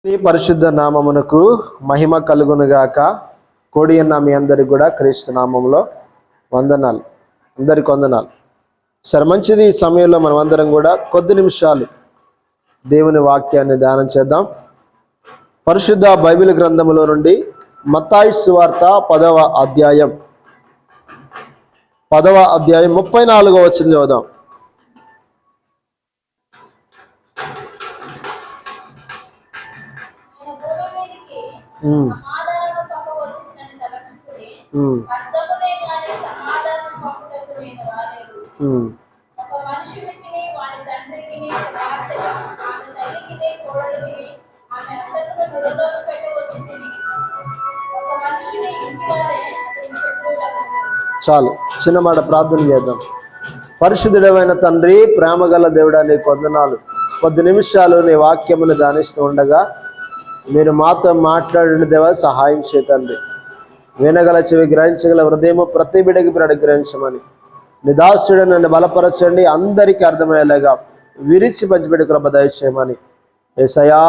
ఈ పరిశుద్ధ నామమునకు మహిమ కలుగునుగాక. కోడియన్న మీ అందరికి కూడా క్రీస్తు నామములో వందనాలు. అందరికి వందనాలు. సరే, మంచిది. ఈ సమయంలో మనం అందరం కూడా కొద్ది నిమిషాలు దేవుని వాక్యాన్ని ధ్యానం చేద్దాం. పరిశుద్ధ బైబిల్ గ్రంథములో నుండి మత్తయి సువార్త 10వ అధ్యాయం 34వ వచనం చదువుదాం. చాలు, చిన్న మాట ప్రార్థన చేద్దాం. పరిశుద్ధుడమైన తండ్రి, ప్రేమగల దేవుడా, నీకు వందనాలు. కొద్ది నిమిషాలు నీ వాక్యమును ధ్యానిస్తూ ఉండగా మీరు మాతో మాట్లాడిన దేవా సహాయం చేతండి. వినగల చెవి, గ్రహించగల హృదయము ప్రతి బిడ్డకి మీరు అనుగ్రహించమని నిదాసుడు నన్ను బలపరచండి. అందరికీ అర్థమయ్యేలాగా విరిచి పంచిపెట్టి కృప దయచేయమని, యేసయ్యా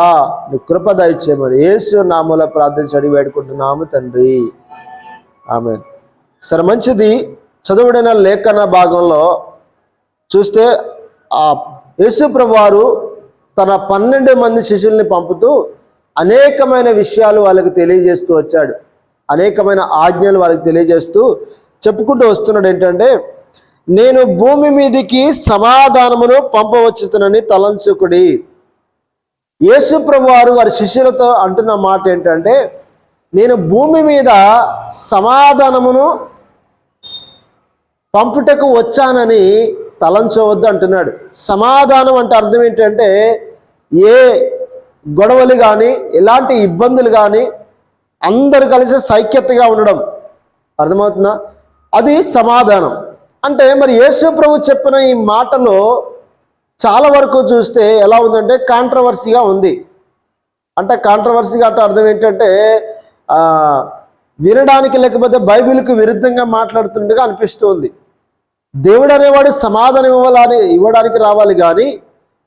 నీ కృప దయచేయమని యేసు నామములో ప్రార్థించి అడిగి వేడుకుంటున్నాము తండ్రి, ఆమేన్. సరే, మంచిది. చదువుడిన లేఖన భాగంలో చూస్తే ఆ యేసు ప్రభువారు తన 12 మంది శిష్యుల్ని పంపుతూ అనేకమైన విషయాలు వాళ్ళకి తెలియజేస్తూ వచ్చాడు. అనేకమైన ఆజ్ఞలు వాళ్ళకి తెలియజేస్తూ చెప్పుకుంటూ వస్తున్నాడు. ఏంటంటే, నేను భూమి మీదికి సమాధానమును పంపవచ్చునని తలంచుకుడి. యేసు ప్రభువారు వారి శిష్యులతో అంటున్న మాట ఏంటంటే, నేను భూమి మీద సమాధానమును పంపుటకు వచ్చానని తలంచవద్దు అంటున్నాడు. సమాధానం అంటే అర్థం ఏంటంటే, ఏ గొడవలు కానీ ఎలాంటి ఇబ్బందులు కానీ అందరు కలిసి సైక్యతగా ఉండడం. అర్థమవుతుందా? అది సమాధానం అంటే. మరి యేసు ప్రభు చెప్పిన ఈ మాటలో చాలా వరకు చూస్తే ఎలా ఉందంటే కాంట్రవర్సీగా ఉంది. అంటే కాంట్రవర్సీగా అంటే అర్థం ఏంటంటే వినడానికి లేకపోతే బైబిల్కి విరుద్ధంగా మాట్లాడుతుండగా అనిపిస్తుంది. దేవుడు అనేవాడు సమాధానం ఇవ్వడానికి రావాలి, కానీ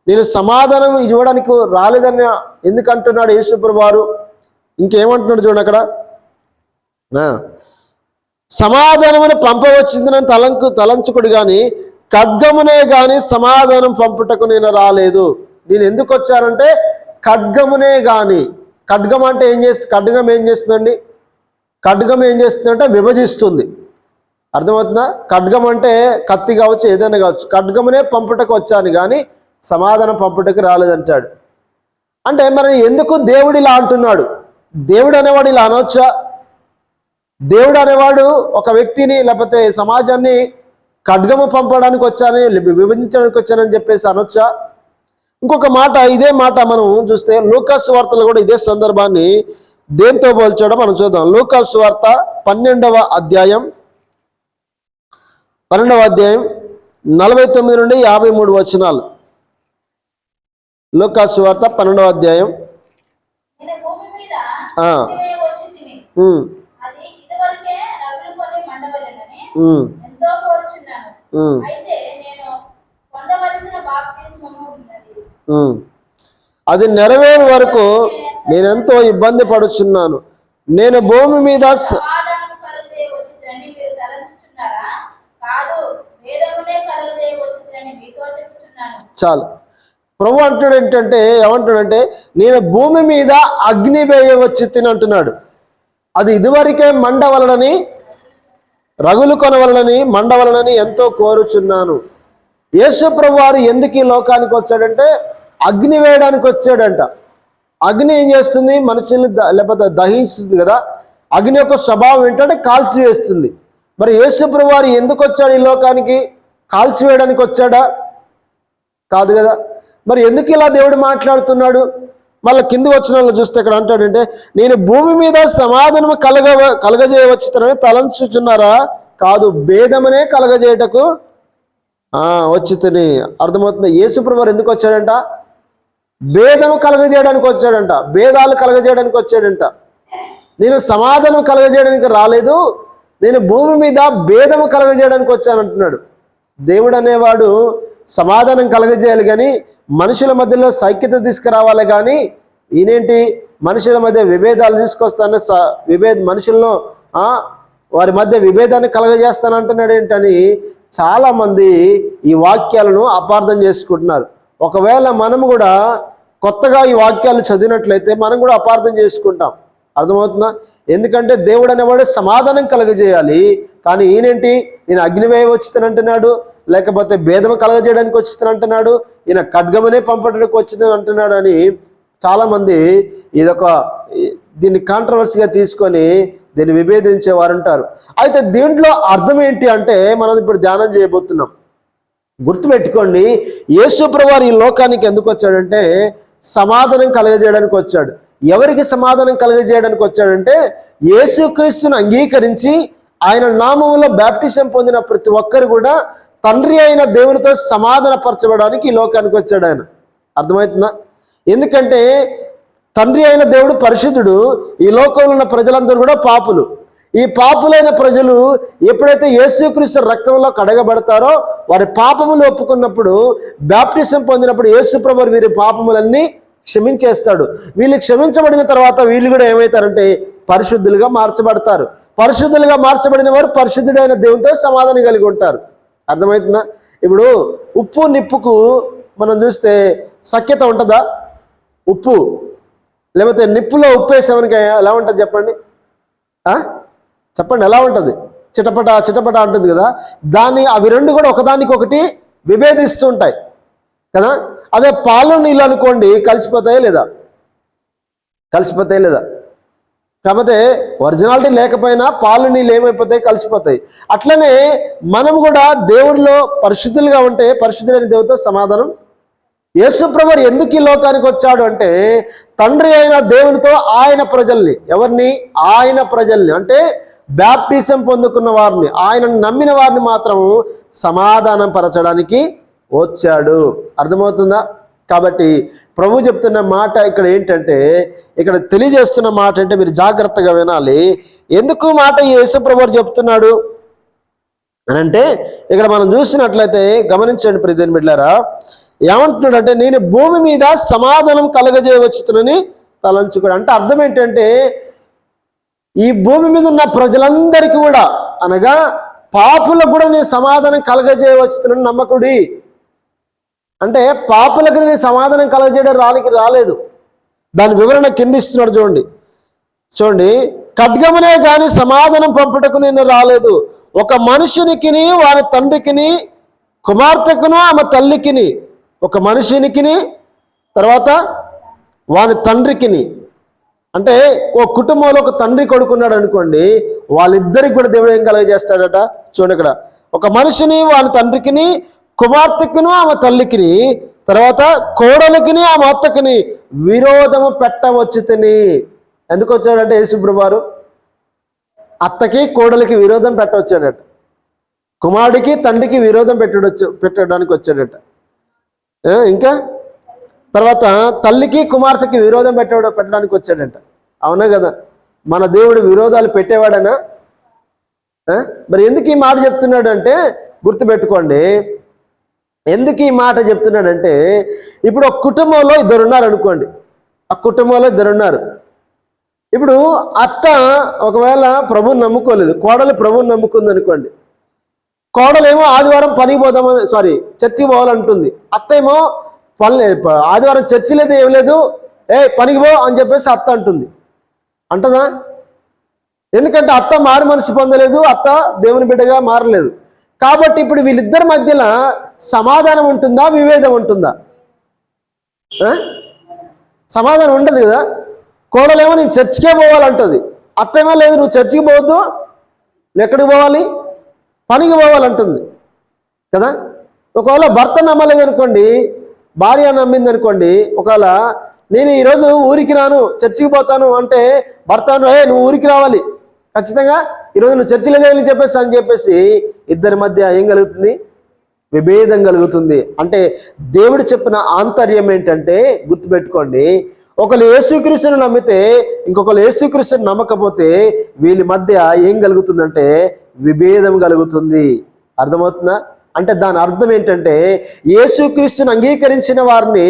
నేను సమాధానం ఇవ్వడానికి రాలేదని ఎందుకంటున్నాడు యేసు ప్రభువారు? ఇంకేమంటున్నాడు చూడండి అక్కడ, సమాధానమును పంపవచ్చునని తలంచుకుడు కానీ ఖడ్గమునే కానీ సమాధానం పంపుటకు నేను రాలేదు. నేను ఎందుకు వచ్చానంటే ఖడ్గమునే కానీ. ఖడ్గం అంటే ఖడ్గం ఏం చేస్తుందండి? ఖడ్గం ఏం చేస్తుందంటే విభజిస్తుంది. అర్థమవుతుందా? ఖడ్గం అంటే కత్తి కావచ్చు, ఏదైనా కావచ్చు. ఖడ్గమునే పంపుటకు వచ్చాను కానీ సమాధానం పంపుటకు రాలేదంటాడు. అంటే మరి ఎందుకు దేవుడు ఇలా అంటున్నాడు? దేవుడు అనేవాడు ఇలా అనవచ్చా? దేవుడు అనేవాడు ఒక వ్యక్తిని లేకపోతే సమాజాన్ని ఖడ్గము పంపడానికి వచ్చాను, విభజించడానికి వచ్చానని చెప్పేసి అనొచ్చా? ఇంకొక మాట, ఇదే మాట మనం చూస్తే లూకా సువార్తలో కూడా ఇదే సందర్భాన్ని దేంతో పోల్చాడో మనం చూద్దాం. లూకా సువార్త 12వ అధ్యాయం 49 నుండి 53 వచనాలు. లూకా సువార్త 12వ అధ్యాయం. అది నెరవేరు వరకు నేనెంతో ఇబ్బంది పడుచున్నాను. నేను భూమి మీద చాలు. ప్రభు అంటాడు ఏంటంటే, ఏమంటాడంటే, నేను భూమి మీద అగ్ని వేయవచ్చి అంటున్నాడు. అది ఇదివరకే మండవలనని, రగులు కొనవలనని, మండవలనని ఎంతో కోరుచున్నాను. యేసు ప్రభు వారు ఎందుకు ఈ లోకానికి వచ్చాడంటే అగ్ని వేయడానికి వచ్చాడంట. అగ్ని ఏం చేస్తుంది? మనుషుల్ని లేకపోతే దహిస్తుంది కదా. అగ్ని యొక్క స్వభావం ఏంటంటే కాల్చివేస్తుంది. మరి యేసు ప్రభు వారు ఎందుకు వచ్చాడు ఈ లోకానికి? కాల్చివేయడానికి వచ్చాడా? కాదు కదా. మరి ఎందుకు ఇలా దేవుడు మాట్లాడుతున్నాడు? మళ్ళీ కింది వచ్చిన వాళ్ళు చూస్తే ఇక్కడ అంటాడంటే, నేను భూమి మీద సమాధానము కలగజేయవచ్చునని తలంచుచున్నారా? కాదు, భేదమనే కలగజేయటకు వచ్చితని. అర్థమవుతుంది. యేసు ప్రభువు ఎందుకు వచ్చాడంట? భేదము కలగజేయడానికి వచ్చాడంట. భేదాలు కలగజేయడానికి వచ్చాడంట. నేను సమాధానం కలగజేయడానికి రాలేదు, నేను భూమి మీద భేదము కలగజేయడానికి వచ్చానంటున్నాడు. దేవుడు అనేవాడు సమాధానం కలగజేయాలి కానీ మనుషుల మధ్యలో సైక్యత తీసుకురావాలి, కానీ ఈయనేంటి మనుషుల మధ్య విభేదాలు తీసుకొస్తాను, మనుషులను వారి మధ్య విభేదాన్ని కలగజేస్తానంటున్నాడు ఏంటని చాలామంది ఈ వాక్యాలను అపార్థం చేసుకుంటున్నారు. ఒకవేళ మనము కూడా కొత్తగా ఈ వాక్యాలు చదివినట్లయితే మనం కూడా అపార్థం చేసుకుంటాం. అర్థమవుతుందా? ఎందుకంటే దేవుడు అనేవాడు సమాధానం కలగజేయాలి, కానీ ఈయనేంటి, ఈయన అగ్నివేయ వచ్చిస్తానంటున్నాడు, లేకపోతే భేదము కలగజేయడానికి వచ్చిస్తానంటున్నాడు, ఈయన ఖడ్గమనే పంపడానికి వచ్చిందని అంటున్నాడు అని చాలామంది దీన్ని కాంట్రవర్సీగా తీసుకొని దీన్ని విభేదించేవారు ఉంటారు. అయితే దీంట్లో అర్థం ఏంటి అంటే మనం ఇప్పుడు ధ్యానం చేయబోతున్నాం. గుర్తుపెట్టుకోండి, యేసుప్రభువు ఈ లోకానికి ఎందుకు వచ్చాడంటే సమాధానం కలగజేయడానికి వచ్చాడు. ఎవరికి సమాధానం కలగజేయడానికి వచ్చాడంటే యేసుక్రీస్తును అంగీకరించి ఆయన నామములో బాప్టిజం పొందిన ప్రతి ఒక్కరు కూడా తండ్రి అయిన దేవునితో సమాధానపరచబడడానికి ఈ లోకానికి వచ్చాడు ఆయన. అర్థమవుతుందా? ఎందుకంటే తండ్రి అయిన దేవుడు పరిశుద్ధుడు, ఈ లోకంలో ఉన్న ప్రజలందరూ కూడా పాపులు. ఈ పాపులైన ప్రజలు ఎప్పుడైతే యేసుక్రీస్తు రక్తంలో కడగబడతారో వారి పాపములు ఒప్పుకున్నప్పుడు, బాప్టిజం పొందినప్పుడు యేసుప్రభువు వీరి పాపములన్నీ క్షమించేస్తాడు. వీళ్ళు క్షమించబడిన తర్వాత వీళ్ళు కూడా ఏమవుతారంటే పరిశుద్ధులుగా మార్చబడతారు. పరిశుద్ధులుగా మార్చబడిన వారు పరిశుద్ధుడైన దేవునితో సమాధానం కలిగి ఉంటారు. అర్థమవుతుందా? ఇప్పుడు ఉప్పు నిప్పుకు మనం చూస్తే సఖ్యత ఉంటుందా? ఉప్పు లేకపోతే నిప్పులో ఉప్పు వేసామనికి ఎలా ఉంటుంది చెప్పండి? చెప్పండి, ఎలా ఉంటుంది? చిటపట చిటపట అంటుంది కదా. అవి రెండు కూడా ఒకదానికొకటి విభేదిస్తూ ఉంటాయి కదా. అదే పాలు నీళ్ళు అనుకోండి, కలిసిపోతాయా లేదా? కలిసిపోతాయి లేదా? కాకపోతే ఒరిజినాలిటీ లేకపోయినా పాలు నీళ్ళు ఏమైపోతాయి? కలిసిపోతాయి. అట్లనే మనం కూడా దేవుడిలో పరిశుద్ధులుగా ఉంటే పరిశుద్ధులైన దేవుడితో సమాధానం. యేసుప్రభువు ఎందుకు ఈ లోకానికి వచ్చాడు అంటే తండ్రి అయిన దేవునితో ఆయన ప్రజల్ని, ఎవరిని? ఆయన ప్రజల్ని, అంటే బాప్టిజం పొందుకున్న వారిని, ఆయనను నమ్మిన వారిని మాత్రం సమాధానం పరచడానికి వచ్చాడు. అర్థమవుతుందా? కాబట్టి ప్రభు చెప్తున్న మాట ఇక్కడ ఏంటంటే, ఇక్కడ తెలియజేస్తున్న మాట అంటే మీరు జాగ్రత్తగా వినాలి. ఎందుకు మాట యేసుప్రభువు చెప్తున్నాడు అని అంటే ఇక్కడ మనం చూసినట్లయితే గమనించండి ప్రియమైన బిడ్డలారా, ఏమంటున్నాడు అంటే నేను భూమి మీద సమాధానం కలగజేయవచ్చునని తలంచుకోడు. అంటే అర్థం ఏంటంటే ఈ భూమి మీద ఉన్న ప్రజలందరికీ కూడా, అనగా పాపులకు కూడా నేను సమాధానం కలగజేయవచ్చునని నమ్మకుడి. అంటే పాపులకు నేను సమాధానం కలగజేయడం రాలేదు. దాని వివరణ కింద ఇస్తున్నాడు. చూడండి, ఖడ్గమునే కానీ సమాధానం పంపుటకు నేను రాలేదు. ఒక మనుషునికిని వారి తండ్రికిని, కుమార్తెకును ఆమె తల్లికిని, ఒక మనుషునికిని తర్వాత వాని తండ్రికిని, అంటే ఓ కుటుంబంలో ఒక తండ్రి కొడుకున్నాడు అనుకోండి, వాళ్ళిద్దరికి కూడా దేవుడు ఏం కలగజేస్తాడట? చూడండి, ఇక్కడ ఒక మనిషిని వాని తండ్రికిని, కుమార్తెకును ఆమె తల్లికిని, తర్వాత కోడలికిని ఆమె అత్తకిని విరోధము పెట్టవచ్చుతని. ఎందుకు వచ్చాడంటే యేసుప్రభువు అత్తకి కోడలికి విరోధం పెట్టవచ్చాడట, కుమారుడికి తండ్రికి విరోధం పెట్టడానికి వచ్చాడట. ఇంకా తర్వాత తల్లికి కుమార్తెకి విరోధం పెట్టడానికి వచ్చాడంట. అవునా కదా? మన దేవుడు విరోధాలు పెట్టేవాడనా? మరి ఎందుకు ఈ మాట చెప్తున్నాడు అంటే గుర్తుపెట్టుకోండి. ఎందుకు ఈ మాట చెప్తున్నాడంటే ఇప్పుడు ఒక కుటుంబంలో ఇద్దరున్నారు అనుకోండి. ఆ కుటుంబంలో ఇద్దరున్నారు. ఇప్పుడు అత్త ఒకవేళ ప్రభువుని నమ్ముకోలేదు, కోడలు ప్రభువుని నమ్ముకుంది అనుకోండి. కోడలేమో ఆదివారం పనికి పోదామని చర్చికి పోవాలంటుంది. అత్త ఏమో ఆదివారం చర్చి లేదు, ఏం లేదు, పనికి పో అని చెప్పేసి అత్త అంటుంది. అంటదా? ఎందుకంటే అత్త మారు మనసు పొందలేదు, అత్త దేవుని బిడ్డగా మారలేదు. కాబట్టి ఇప్పుడు వీళ్ళిద్దరి మధ్యలో సమాధానం ఉంటుందా, విభేదం ఉంటుందా? సమాధానం ఉండదు కదా. కోడలేమో నేను చర్చికే పోవాలంటుంది, అత్త ఏమో లేదు నువ్వు చర్చికి పోవద్దు, నువ్వు ఎక్కడికి పోవాలి, పనికి పోవాలంటుంది కదా. ఒకవేళ భర్త నమ్మలేదు అనుకోండి, భార్య నమ్మింది అనుకోండి, ఒకవేళ నేను ఈరోజు ఊరికి రాను చర్చికి పోతాను అంటే భర్త నువ్వు ఊరికి రావాలి ఖచ్చితంగా, ఈరోజు నువ్వు చర్చిలో చేయాలని చెప్పేసి ఇద్దరి మధ్య ఏం కలుగుతుంది? విభేదం కలుగుతుంది. అంటే దేవుడు చెప్పిన ఆంతర్యం ఏంటంటే గుర్తుపెట్టుకోండి, ఒకరు యేసుక్రీస్తుని నమ్మితే ఇంకొకరు యేసుక్రీస్తుని నమ్మకపోతే వీళ్ళ మధ్య ఏం కలుగుతుందంటే విభేదం కలుగుతుంది. అర్థమవుతుందా? అంటే దాని అర్థం ఏంటంటే యేసుక్రీస్తుని అంగీకరించిన వారిని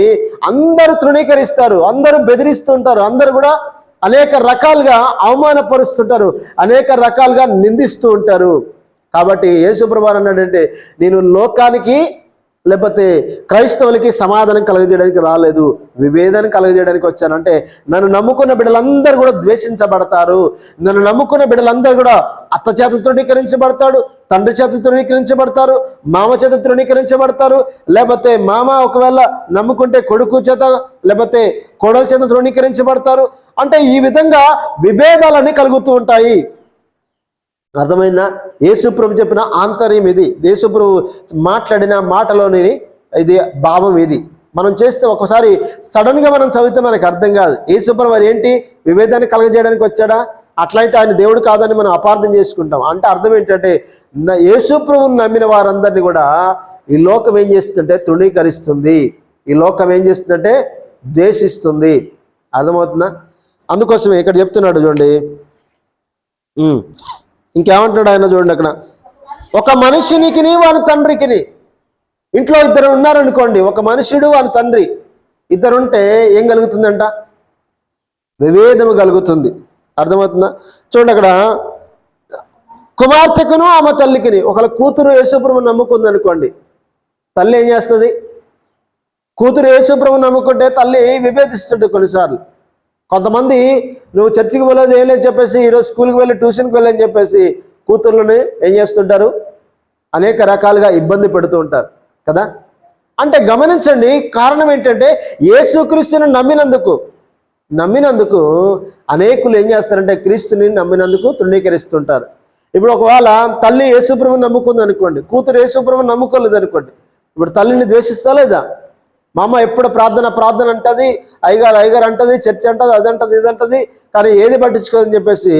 అందరూ తృణీకరిస్తారు, అందరూ బెదిరిస్తుంటారు, అందరూ కూడా అనేక రకాలుగా అవమానపరుస్తుంటారు, అనేక రకాలుగా నిందిస్తూ ఉంటారు. కాబట్టి యేసుప్రభు అన్నాడంటే నేను లోకానికి లేకపోతే క్రైస్తవులకి సమాధానం కలగజేయడానికి రాలేదు, విభేదాన్ని కలగజేయడానికి వచ్చాను. అంటే నన్ను నమ్ముకున్న బిడ్డలందరూ కూడా ద్వేషించబడతారు, నన్ను నమ్ముకున్న బిడ్డలందరూ కూడా అత్త చేత తృణీకరించబడతాడు, తండ్రి చేత తృణీకరించబడతారు, మామ చేత తృణీకరించబడతారు, లేకపోతే మామ ఒకవేళ నమ్ముకుంటే కొడుకు చేత లేకపోతే కోడల చేత తృణీకరించబడతారు. అంటే ఈ విధంగా విభేదాలన్నీ కలుగుతూ ఉంటాయి. అర్థమైందా? యేసుప్రభు చెప్పిన ఆంతర్యం ఇది, యేసుప్రభు మాట్లాడిన మాటలోని ఇది భావం ఇది. మనం చేస్తే ఒకసారి సడన్గా మనం చదివితే మనకు అర్థం కాదు. యేసుప్రభు మరి ఏంటి విభేదాన్ని కలగజేయడానికి వచ్చాడా? అట్లయితే ఆయన దేవుడు కాదని మనం అపార్థం చేసుకుంటాం. అంటే అర్థం ఏంటంటే యేసుప్రభుని నమ్మిన వారందరినీ కూడా ఈ లోకం ఏం చేస్తుందంటే తృణీకరిస్తుంది, ఈ లోకం ఏం చేస్తుందంటే ద్వేషిస్తుంది. అర్థమవుతుందా? అందుకోసమే ఇక్కడ చెప్తున్నాడు చూడండి, ఇంకేమంటున్నాడు ఆయన చూడండి అక్కడ, ఒక మనుషునికి వాని తండ్రికి, ఇంట్లో ఇద్దరు ఉన్నారనుకోండి, ఒక మనుషుడు వాని తండ్రి ఇద్దరుంటే ఏం కలుగుతుందంట? విభేదము కలుగుతుంది. అర్థమవుతుందా? చూడండి అక్కడ, కుమార్తెకును ఆమె తల్లికిని, ఒకళ్ళ కూతురు యేసుప్రభుని నమ్ముకుంది అనుకోండి, తల్లి ఏం చేస్తుంది? కూతురు యేసుప్రభుని నమ్ముకుంటే తల్లి విభేదిస్తుంది కొన్నిసార్లు. కొంతమంది నువ్వు చర్చికి వెళ్ళదు ఏం లేని చెప్పేసి ఈరోజు స్కూల్కి వెళ్ళి ట్యూషన్కి వెళ్ళని చెప్పేసి కూతుర్లని ఏం చేస్తుంటారు? అనేక రకాలుగా ఇబ్బంది పెడుతూ ఉంటారు కదా. అంటే గమనించండి, కారణం ఏంటంటే యేసుక్రీస్తుని నమ్మినందుకు అనేకులు ఏం చేస్తారంటే క్రీస్తుని నమ్మినందుకు తృణీకరిస్తుంటారు. ఇప్పుడు ఒకవేళ తల్లి యేసుప్రభుని నమ్ముకుంది అనుకోండి, కూతురు యేసుప్రభుని నమ్ముకోలేదు అనుకోండి, ఇప్పుడు తల్లిని ద్వేషిస్తా లేదా? మా అమ్మ ఎప్పుడు ప్రార్థన అంటది, అయ్యగారు అంటది, చర్చ్ అంటది, అదంటది ఇదంటది, కానీ ఏది పట్టించుకోదని చెప్పేసి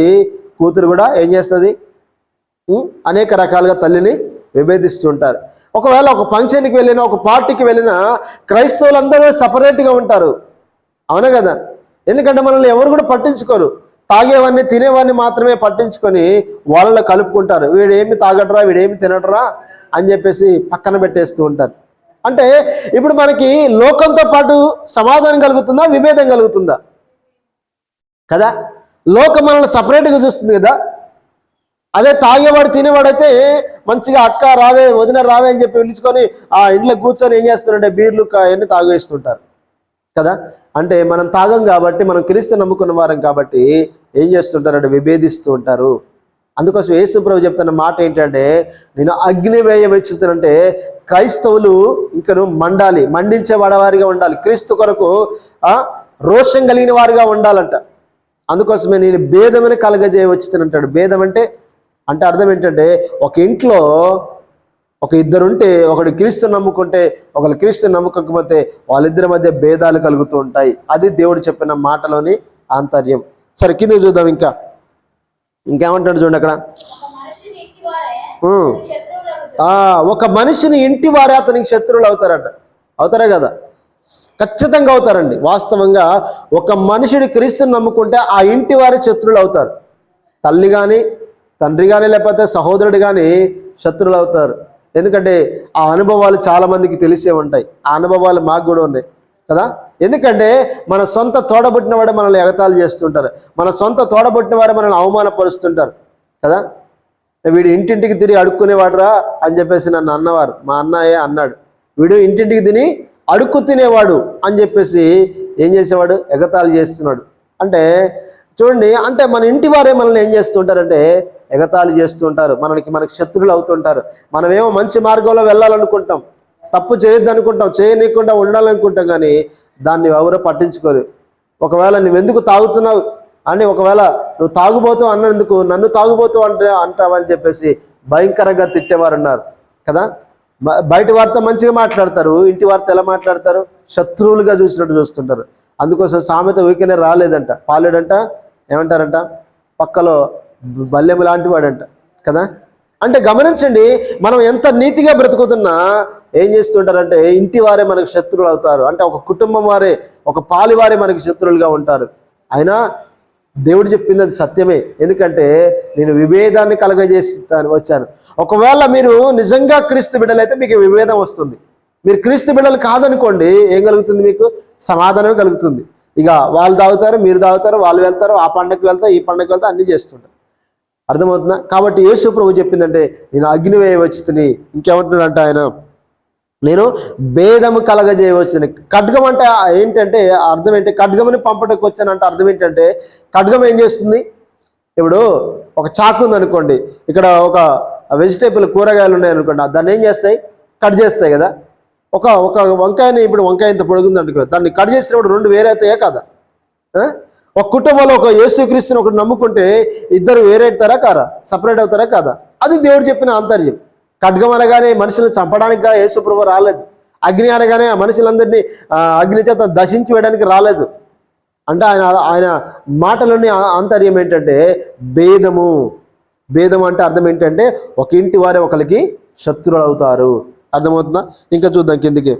కూతురు కూడా ఏం చేస్తుంది? అనేక రకాలుగా తల్లిని విభేదిస్తుంటారు. ఒకవేళ ఒక ఫంక్షన్కి వెళ్ళినా, ఒక పార్టీకి వెళ్ళినా క్రైస్తవులందరూ సపరేట్గా ఉంటారు, అవునా కదా? ఎందుకంటే మనల్ని ఎవరు కూడా పట్టించుకోరు, తాగేవాడిని తినేవాడిని మాత్రమే పట్టించుకొని వాళ్ళలో కలుపుకుంటారు. వీడేమి తాగడరా, వీడేమి తినడరా అని చెప్పేసి పక్కన పెట్టేస్తూ ఉంటారు. అంటే ఇప్పుడు మనకి లోకంతో పాటు సమాధానం కలుగుతుందా, విభేదం కలుగుతుందా? కదా, లోకం మనల్ని సపరేట్గా చూస్తుంది కదా. అదే తాగేవాడు తినేవాడైతే మంచిగా అక్క రావే, వదిన రావే అని చెప్పి పిలుచుకొని ఆ ఇంట్లో కూర్చొని ఏం చేస్తారంటే బీర్లు అన్నీ తాగేస్తుంటారు కదా. అంటే మనం తాగం కాబట్టి, మనం క్రీస్తు నమ్ముకున్న వారం కాబట్టి ఏం చేస్తుంటారంటే విభేదిస్తూ ఉంటారు. అందుకోసం యేసుప్రభు చెప్తున్న మాట ఏంటంటే, నేను అగ్ని వేయవచ్చుతానంటే క్రైస్తవులు ఇంకను మండించే వాడవారిగా ఉండాలి, క్రీస్తు కొరకు రోషం కలిగిన వారిగా ఉండాలంట. అందుకోసమే నేను భేదమని కలగజేయవచ్చుతానంటాడు. భేదం అంటే అర్థం ఏంటంటే, ఒక ఇంట్లో ఒక ఇద్దరుంటే ఒకడు క్రీస్తు నమ్ముకుంటే ఒకళ్ళు క్రీస్తు నమ్ముకోకపోతే వాళ్ళిద్దరి మధ్య భేదాలు కలుగుతూ ఉంటాయి. అది దేవుడు చెప్పిన మాటలోని ఆంతర్యం. సరే కింద చూద్దాం, ఇంకేమంటాడు చూడండి అక్కడ, ఒక మనిషిని ఇంటి వారే అతనికి శత్రువులు అవుతారా కదా? ఖచ్చితంగా అవుతారండి. వాస్తవంగా ఒక మనుషుడు క్రీస్తుని నమ్ముకుంటే ఆ ఇంటి వారి శత్రువులు అవుతారు. తల్లి కానీ, తండ్రి కానీ, లేకపోతే సహోదరుడు కానీ శత్రువులు అవుతారు. ఎందుకంటే ఆ అనుభవాలు చాలామందికి తెలిసే ఉంటాయి. ఆ అనుభవాలు మాకు కూడా ఉన్నాయి కదా. ఎందుకంటే మన సొంత తోడబుట్టిన వాడే మనల్ని ఎగతాళి చేస్తుంటారు, మన సొంత తోడబుట్టిన వారే మనల్ని అవమానపరుస్తుంటారు కదా. వీడు ఇంటింటికి తిరిగి అడుక్కునేవాడురా అని చెప్పేసి నన్ను అన్నవారు, మా అన్నయ్య అన్నాడు, వీడు ఇంటింటికి తిని అడుక్కు తినేవాడు అని చెప్పేసి ఏం చేసేవాడు? ఎగతాళి చేస్తున్నాడు. అంటే చూడండి, అంటే మన ఇంటి వారే మనల్ని ఏం చేస్తుంటారంటే ఎగతాళి చేస్తుంటారు, మనకి శత్రువులు అవుతుంటారు. మనమేమో మంచి మార్గంలో వెళ్ళాలనుకుంటాం, తప్పు చేయొద్దు అనుకుంటాం, చేయనీయకుండా ఉండాలనుకుంటాం, కానీ దాన్ని ఎవరో పట్టించుకోరు. ఒకవేళ నువ్వెందుకు తాగుతున్నావు అని, ఒకవేళ నువ్వు తాగుబోతావు అన్నందుకు నన్ను తాగుబోతావు అంటావని చెప్పేసి భయంకరంగా తిట్టేవారు ఉన్నారు కదా. బయట వారితో మంచిగా మాట్లాడతారు, ఇంటి వారితో ఎలా మాట్లాడతారు? శత్రువులుగా చూసినట్టు చూస్తుంటారు. అందుకోసం సామెత ఊరికనే రాలేదంట, పాలేడంట ఏమంటారంట, పక్కలో బల్లెము లాంటి వాడంట కదా. అంటే గమనించండి, మనం ఎంత నీతిగా బ్రతుకుతున్నా ఏం చేస్తుంటారంటే ఇంటి వారే మనకు శత్రువులు అవుతారు. అంటే ఒక కుటుంబం వారే, ఒక పాలి వారే మనకి శత్రువులుగా ఉంటారు. అయినా దేవుడు చెప్పింది అది సత్యమే. ఎందుకంటే నేను విభేదాన్ని కలగజేస్తాను వచ్చాను. ఒకవేళ మీరు నిజంగా క్రీస్తు బిడ్డలైతే మీకు విభేదం వస్తుంది. మీరు క్రీస్తు బిడ్డలు కాదనుకోండి, ఏం కలుగుతుంది? మీకు సమాధానమే కలుగుతుంది. ఇక వాళ్ళు తాగుతారు, మీరు తాగుతారు, వాళ్ళు వెళ్తారు, ఆ పండగకి వెళ్తారు, ఈ పండగకి వెళ్తారు, అన్నీ చేస్తుంటారు. అర్థమవుతుందా? కాబట్టి యేసు ప్రభు చెప్పిందంటే నేను అగ్ని వేయవచ్చుని. ఇంకేమంటున్నాడంటే ఆయన, నేను భేదము కలగజేయవచ్చుని. ఖడ్గం అంటే ఏంటంటే అర్థం ఏంటి? ఖడ్గమని పంపటకు వచ్చానంటే అర్థం ఏంటంటే, ఖడ్గం ఏం చేస్తుంది? ఇప్పుడు ఒక చాకు ఉంది అనుకోండి, ఇక్కడ ఒక వెజిటేబుల్ కూరగాయలు ఉన్నాయి అనుకోండి, దాన్ని ఏం చేస్తాయి? కట్ చేస్తాయి కదా. ఒక ఒక వంకాయని, ఇప్పుడు వంకాయ ఇంత పొడుగుంది అనుకో, దాన్ని కట్ చేసినప్పుడు రెండు వేరే అవుతాయా కదా? ఒక కుటుంబంలో ఒక యేసుక్రీస్తుని ఒకటి నమ్ముకుంటే ఇద్దరు వేరే అవుతారా కారా? సపరేట్ అవుతారా కాదా? అది దేవుడు చెప్పిన ఆంతర్యం. ఖడ్గం అనగానే మనుషులను చంపడానికి యేసు ప్రభు రాలేదు. అగ్ని అనగానే ఆ మనుషులందరినీ అగ్ని చేత దశించి వేయడానికి రాలేదు. అంటే ఆయన మాటలోని ఆంతర్యం ఏంటంటే భేదము. భేదం అంటే అర్థం ఏంటంటే ఒక ఇంటి వారే ఒకరికి శత్రువులు అవుతారు. అర్థమవుతుందా? ఇంకా చూద్దాం కిందికి.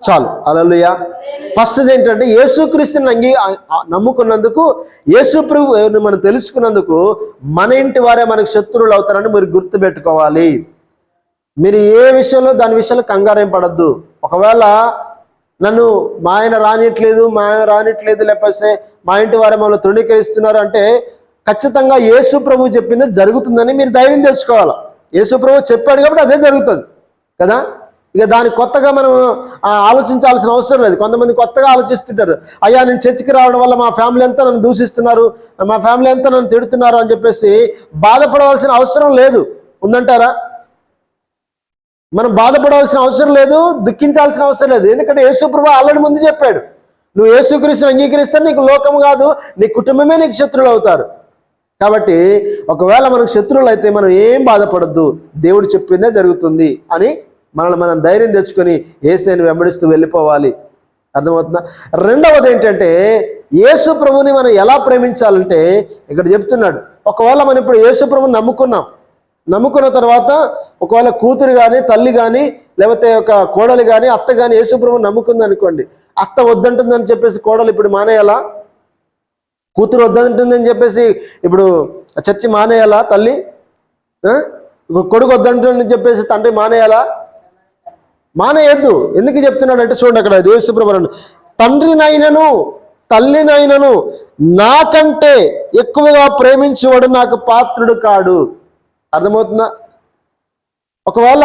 చాలు. హల్లెలూయా. ఫస్ట్ ఏంటంటే యేసుక్రీస్తుని నమ్ముకున్నందుకు, యేసు ప్రభువుని మనం తెలుసుకున్నందుకు మన ఇంటి వారే మనకు శత్రువులు అవుతారని మీరు గుర్తుపెట్టుకోవాలి. మీరు ఏ విషయంలో దాని విషయంలో కంగారేం పడద్దు. ఒకవేళ నన్ను మా ఆయన రానిట్లేదు లేకపోతే మా ఇంటి వారే మమ్మల్ని తృణీకరిస్తున్నారు అంటే ఖచ్చితంగా యేసు ప్రభు చెప్పింది జరుగుతుందని మీరు ధైర్యం తెచ్చుకోవాలి. యేసు ప్రభు చెప్పాడు కాబట్టి అదే జరుగుతుంది కదా. ఇక దాన్ని కొత్తగా మనం ఆలోచించాల్సిన అవసరం లేదు. కొంతమంది కొత్తగా ఆలోచిస్తుంటారు, అయ్యా నేను చర్చికి రావడం వల్ల మా ఫ్యామిలీ అంతా నన్ను దూషిస్తున్నారు, మా ఫ్యామిలీ అంతా నన్ను తిడుతున్నారు అని చెప్పేసి బాధపడవలసిన అవసరం లేదు. ఉందంటారా? మనం బాధపడవలసిన అవసరం లేదు, దుఃఖించాల్సిన అవసరం లేదు. ఎందుకంటే యేసు ప్రభు ఆల్రెడీ ముందు చెప్పాడు, నువ్వు యేసుక్రీస్తుని అంగీకరిస్తే నీకు లోకం కాదు, నీ కుటుంబమే నీకు శత్రువులు అవుతారు. కాబట్టి ఒకవేళ మనకు శత్రువులు అయితే మనం ఏం బాధపడద్దు, దేవుడు చెప్పిందే జరుగుతుంది అని మనల్ని మనం ధైర్యం తెచ్చుకొని యేసుని వెంబడిస్తూ వెళ్ళిపోవాలి. అర్థమవుతుందా? రెండవది ఏంటంటే యేసు ప్రభుని మనం ఎలా ప్రేమించాలంటే ఇక్కడ చెప్తున్నాడు. ఒకవేళ మనం ఇప్పుడు యేసు ప్రభుని నమ్ముకున్న తర్వాత ఒకవేళ కూతురు కానీ, తల్లి కానీ, లేకపోతే ఒక కోడలు కానీ, అత్త కానీ యేసు ప్రభుని నమ్ముకుంది అనుకోండి, అత్త వద్దంటుందని చెప్పేసి కోడలు ఇప్పుడు మానేయాలా? కూతురు వద్దంటుందని చెప్పేసి ఇప్పుడు చర్చి మానేయాలా? తల్లి కొడుకు వద్దంటుందని చెప్పేసి తండ్రి మానేయాలా? మానేయద్దు. ఎందుకు చెప్తున్నాడు అంటే చూడండి, అక్కడ యేసు ప్రభువు తండ్రినైనను తల్లినైనను నాకంటే ఎక్కువగా ప్రేమించేవాడు నాకు పాత్రుడు కాడు. అర్థమవుతుందా? ఒకవేళ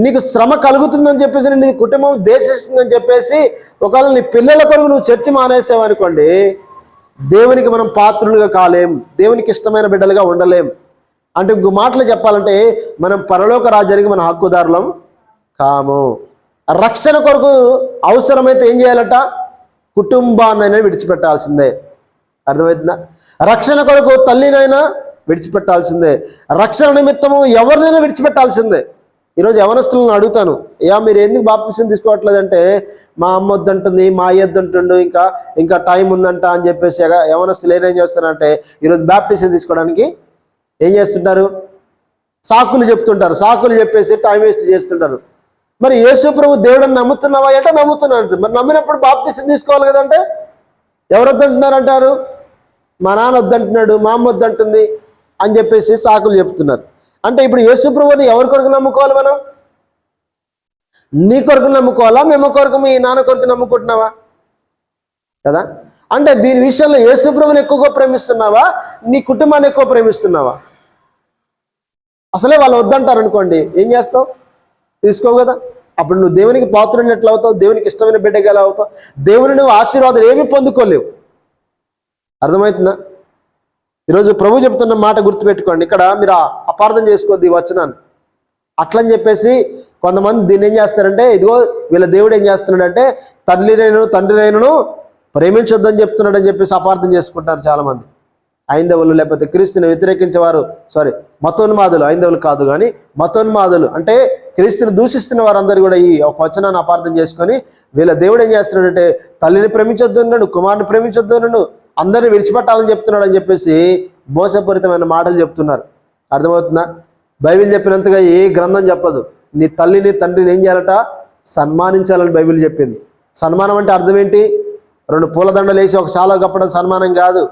నీకు శ్రమ కలుగుతుందని చెప్పేసి, నీ కుటుంబం దేశిస్తుందని చెప్పేసి ఒకవేళ నీ పిల్లల కొరకు నువ్వు చర్చి మానేసావనుకోండి, దేవునికి మనం పాత్రులుగా కాలేం, దేవునికి ఇష్టమైన బిడ్డలుగా ఉండలేం. అంటే ఇంకో మాటలు చెప్పాలంటే మనం పరలోక రాజ్యానికి మన హక్కుదారులం కాము. రక్షణ కొరకు అవసరమైతే ఏం చేయాలట? కుటుంబాన్నైనా విడిచిపెట్టాల్సిందే. అర్థమవుతుందా? రక్షణ కొరకు తల్లినైనా విడిచిపెట్టాల్సిందే, రక్షణ నిమిత్తము ఎవరినైనా విడిచిపెట్టాల్సిందే. ఈరోజు యవనస్తులను అడుగుతాను, మీరు ఎందుకు బాప్తిసం తీసుకోవట్లేదంటే మా అమ్మ వద్దంటుంది, మా అయ్య వద్దంటుండు, ఇంకా టైం ఉందంట అని చెప్పేసి యవనస్తులు ఏం చేస్తారంటే ఈరోజు బాప్తిసం తీసుకోవడానికి ఏం చేస్తుంటారు? సాకులు చెప్తుంటారు. సాకులు చెప్పేసి టైం వేస్ట్ చేస్తుంటారు. మరి యేసు ప్రభు దేవుడిని నమ్ముతున్నావా అంటే నమ్ముతున్నాను. మరి నమ్మినప్పుడు బాప్తిసం తీసుకోవాలి కదంటే ఎవరు వద్దంటున్నారు అంటారు? మా నాన్న వద్దంటున్నాడు, మా అమ్మ వద్దంటుంది అని చెప్పేసి సాకులు చెప్తున్నారు. అంటే ఇప్పుడు యేసు ప్రభువుని ఎవరి కొరకు నమ్ముకోవాలి? మనం నీ కొరకు నమ్ముకోవాలా, మేము కొరకు మీ నాన్న కొరకు నమ్ముకుంటున్నావా కదా? అంటే దీని విషయంలో యేసు ప్రభువుని ఎక్కువగా ప్రేమిస్తున్నావా, నీ కుటుంబాన్ని ఎక్కువ ప్రేమిస్తున్నావా? అసలే వాళ్ళు వద్దంటారు అనుకోండి, ఏం చేస్తావు? తీసుకోవు కదా. అప్పుడు నువ్వు దేవునికి పాత్రుడిని ఎట్లా అవుతావు? దేవునికి ఇష్టమైన బిడ్డగా ఎలా అవుతావు? దేవుని నువ్వు ఆశీర్వాదాలు ఏమీ పొందుకోలేవు. అర్థమవుతుందా? ఈరోజు ప్రభు చెప్తున్న మాట గుర్తుపెట్టుకోండి. ఇక్కడ మీరు అపార్థం చేసుకోవద్దు ఈ వచనాన్ని. అట్లని చెప్పేసి కొంతమంది దీన్ని ఏం చేస్తారంటే, ఇదిగో వీళ్ళ దేవుడు ఏం చేస్తున్నాడంటే తండ్రినైనను ప్రేమించొద్దని చెప్తున్నాడని చెప్పేసి అపార్థం చేసుకుంటారు చాలామంది. ఐందవులు లేకపోతే క్రీస్తుని వ్యతిరేకించేవారు, మతోన్మాదులు, ఐందవులు కాదు కానీ మతోన్మాదులు అంటే క్రీస్తుని దూషిస్తున్న వారందరూ కూడా ఈ ఒక వచనాన్ని అపార్థం చేసుకొని వీళ్ళ దేవుడు ఏం చేస్తున్నాడంటే తల్లిని ప్రేమించొద్దు అన్నాడు, కుమారుని ప్రేమించొద్దు అన్నాడు, అందరిని విడిచిపెట్టాలని చెప్తున్నాడు అని చెప్పేసి మోసపూరితమైన మాటలు చెప్తున్నారు. అర్థమవుతుందా? బైబిల్ చెప్పినంతగా ఏ గ్రంథం చెప్పదు. నీ తల్లిని తండ్రిని ఏం చేయాలట? సన్మానించాలని బైబిల్ చెప్పింది. సన్మానం అంటే అర్థం ఏంటి? 2 పూలదండలు వేసి ఒక శాలో కప్పడం సన్మానం కాదు.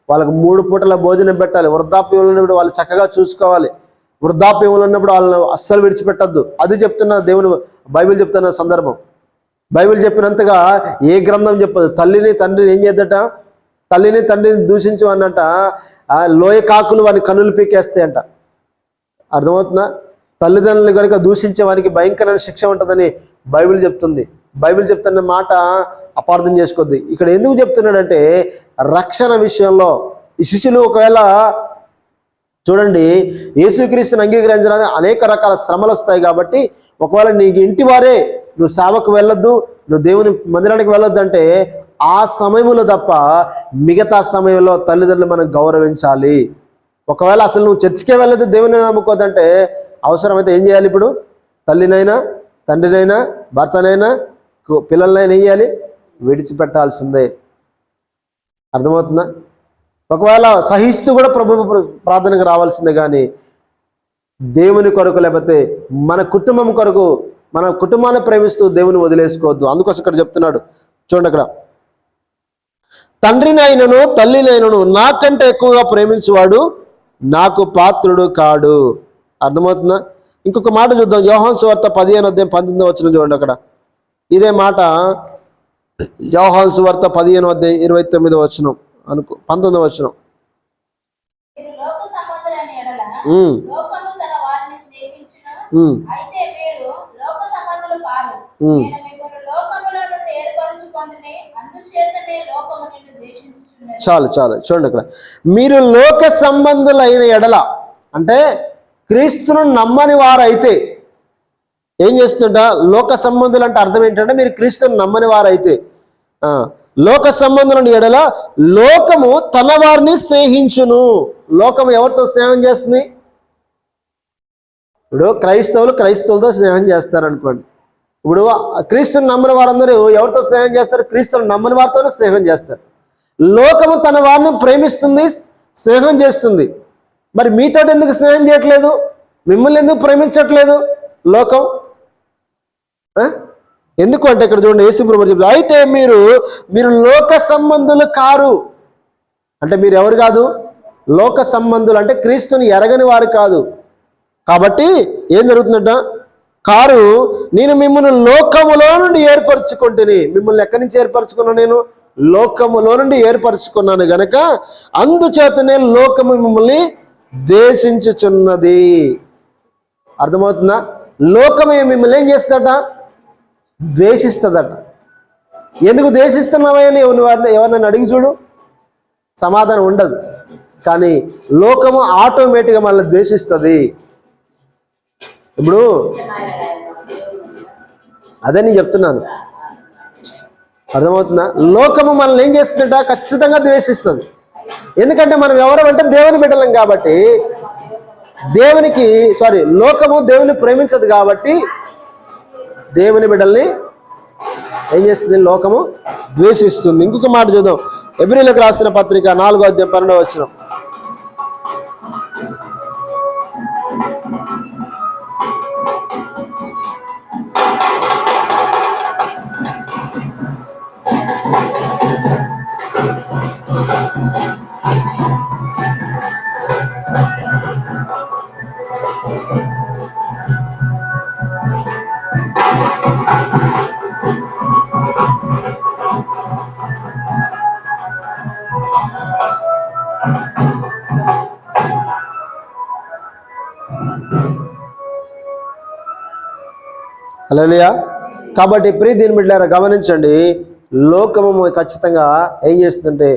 వాళ్ళకు 3 పూటల భోజనం పెట్టాలి. వృద్ధాప్యంలో ఉన్నప్పుడు వాళ్ళు చక్కగా చూసుకోవాలి. వృద్ధాప్యంలో ఉన్నప్పుడు వాళ్ళని అస్సలు విడిచిపెట్టద్దు. అది చెప్తున్న దేవుని బైబిల్ చెప్తున్న సందర్భం. బైబిల్ చెప్పినంతగా ఏ గ్రంథం చెప్పదు. తల్లిని తండ్రిని ఏం చేద్దట? తల్లిని తండ్రిని దూషించు అన్నట లోయ కాకులు వాని కనులు పీకేస్తాయంట. అర్థమవుతుందా? తల్లిదండ్రులు కనుక దూషించే వారికి భయంకరమైన శిక్ష ఉంటుందని బైబిల్ చెప్తుంది. బైబిల్ చెప్తున్న మాట అపార్థం చేసుకోద్ది. ఇక్కడ ఎందుకు చెప్తున్నాడంటే రక్షణ విషయంలో ఈ శిష్యులు ఒకవేళ చూడండి, యేసుక్రీస్తుని అంగీకరించడానికి అనేక రకాల శ్రమలు వస్తాయి. కాబట్టి ఒకవేళ నీకు ఇంటి వారే నువ్వు సేవకు వెళ్ళొద్దు, నువ్వు దేవుని మందిరానికి వెళ్ళొద్దు అంటే ఆ సమయంలో తప్ప మిగతా సమయంలో తల్లిదండ్రులు మనం గౌరవించాలి. ఒకవేళ అసలు నువ్వు చర్చికే వెళ్ళొద్దు, దేవుని నమ్ముకోదంటే అవసరమైతే ఏం చేయాలి? ఇప్పుడు తల్లినైనా తండ్రినైనా భర్తనైనా పిల్లలనైనా ఏం చేయాలి? విడిచిపెట్టాల్సిందే. అర్థమవుతుందా? ఒకవేళ సహిస్తూ కూడా ప్రభు ప్రార్థనకు రావాల్సిందే. కానీ దేవుని కొరకు లేకపోతే మన కుటుంబం కొరకు మన కుటుంబాన్ని ప్రేమిస్తూ దేవుని వదిలేసుకోవద్దు. అందుకోసం ఇక్కడ చెప్తున్నాడు చూడండి, అక్కడ తండ్రినైనను తల్లినైనను నాకంటే ఎక్కువగా ప్రేమించువాడు నాకు పాత్రుడు కాడు. అర్థమవుతుందా? ఇంకొక మాట చూద్దాం. యోహాను సువార్త 15:19 చూడండి. అక్కడ ఇదే మాట యోహాను సువార్త 15:29 అనుకో 19 చాలు చూడండి. అక్కడ మీరు లోక సంబంధులైన ఎడల అంటే క్రీస్తును నమ్మని వారైతే ఏం చేస్తుంట? లోక సంబంధులు అంటే అర్థం ఏంటంటే మీరు క్రీస్తును నమ్మని వారైతే లోక సంబంధులను ఎడల లోకము తన వారిని స్నేహించును. లోకము ఎవరితో స్నేహం చేస్తుంది? ఇప్పుడు క్రైస్తవులతో స్నేహం చేస్తారనుకోండి. ఇప్పుడు క్రీస్తుని నమ్మని వారందరూ ఎవరితో స్నేహం చేస్తారు? క్రీస్తుని నమ్మని వారితోనే స్నేహం చేస్తారు. లోకము తన వారిని ప్రేమిస్తుంది, స్నేహం చేస్తుంది. మరి మీతో ఎందుకు స్నేహం చేయట్లేదు? మిమ్మల్ని ఎందుకు ప్రేమించట్లేదు లోకం? ఎందుకు అంటే ఇక్కడ చూడండి, యేసు ప్రభువు చెప్తారు, అయితే మీరు లోక సంబంధులు కారు. అంటే మీరు ఎవరు కాదు? లోక సంబంధులు అంటే క్రీస్తుని ఎరగని వారు కాదు. కాబట్టి ఏం జరుగుతుందంట? కారు, నేను మిమ్మల్ని లోకములో నుండి ఏర్పరచుకుంటుని. మిమ్మల్ని ఎక్కడి నుంచి ఏర్పరచుకున్నా? నేను లోకములో నుండి ఏర్పరచుకున్నాను గనక అందుచేతనే లోకము మిమ్మల్ని ద్వేషించుచున్నది. అర్థమవుతుందా? లోకమే మిమ్మల్ని ఏం చేస్తాడ? ద్వేషిస్తుందట. ఎందుకు ద్వేషిస్తున్నావని ఎవరినైనా అడిగి చూడు, సమాధానం ఉండదు. కానీ లోకము ఆటోమేటిక్గా మనల్ని ద్వేషిస్తుంది. ఇప్పుడు అదే నేను చెప్తున్నాను, అర్థమవుతుందా? లోకము మనల్ని ఏం చేస్తుందట? ఖచ్చితంగా ద్వేషిస్తుంది. ఎందుకంటే మనం ఎవరమంటే దేవుని బిడ్డలం కాబట్టి. లోకము దేవుని ప్రేమించదు కాబట్టి దేవుని బిడ్డల్ని ఏం చేస్తుంది? లోకము ద్వేషిస్తుంది. ఇంకొక మాట చూద్దాం. ఎబ్రీయులకు రాసిన పత్రిక 4:12 హల్లెలూయా. కాబట్టి ప్రియ దేవుని బిడ్డలారా గమనించండి, లోకము ఖచ్చితంగా ఏం చేస్తుందంటే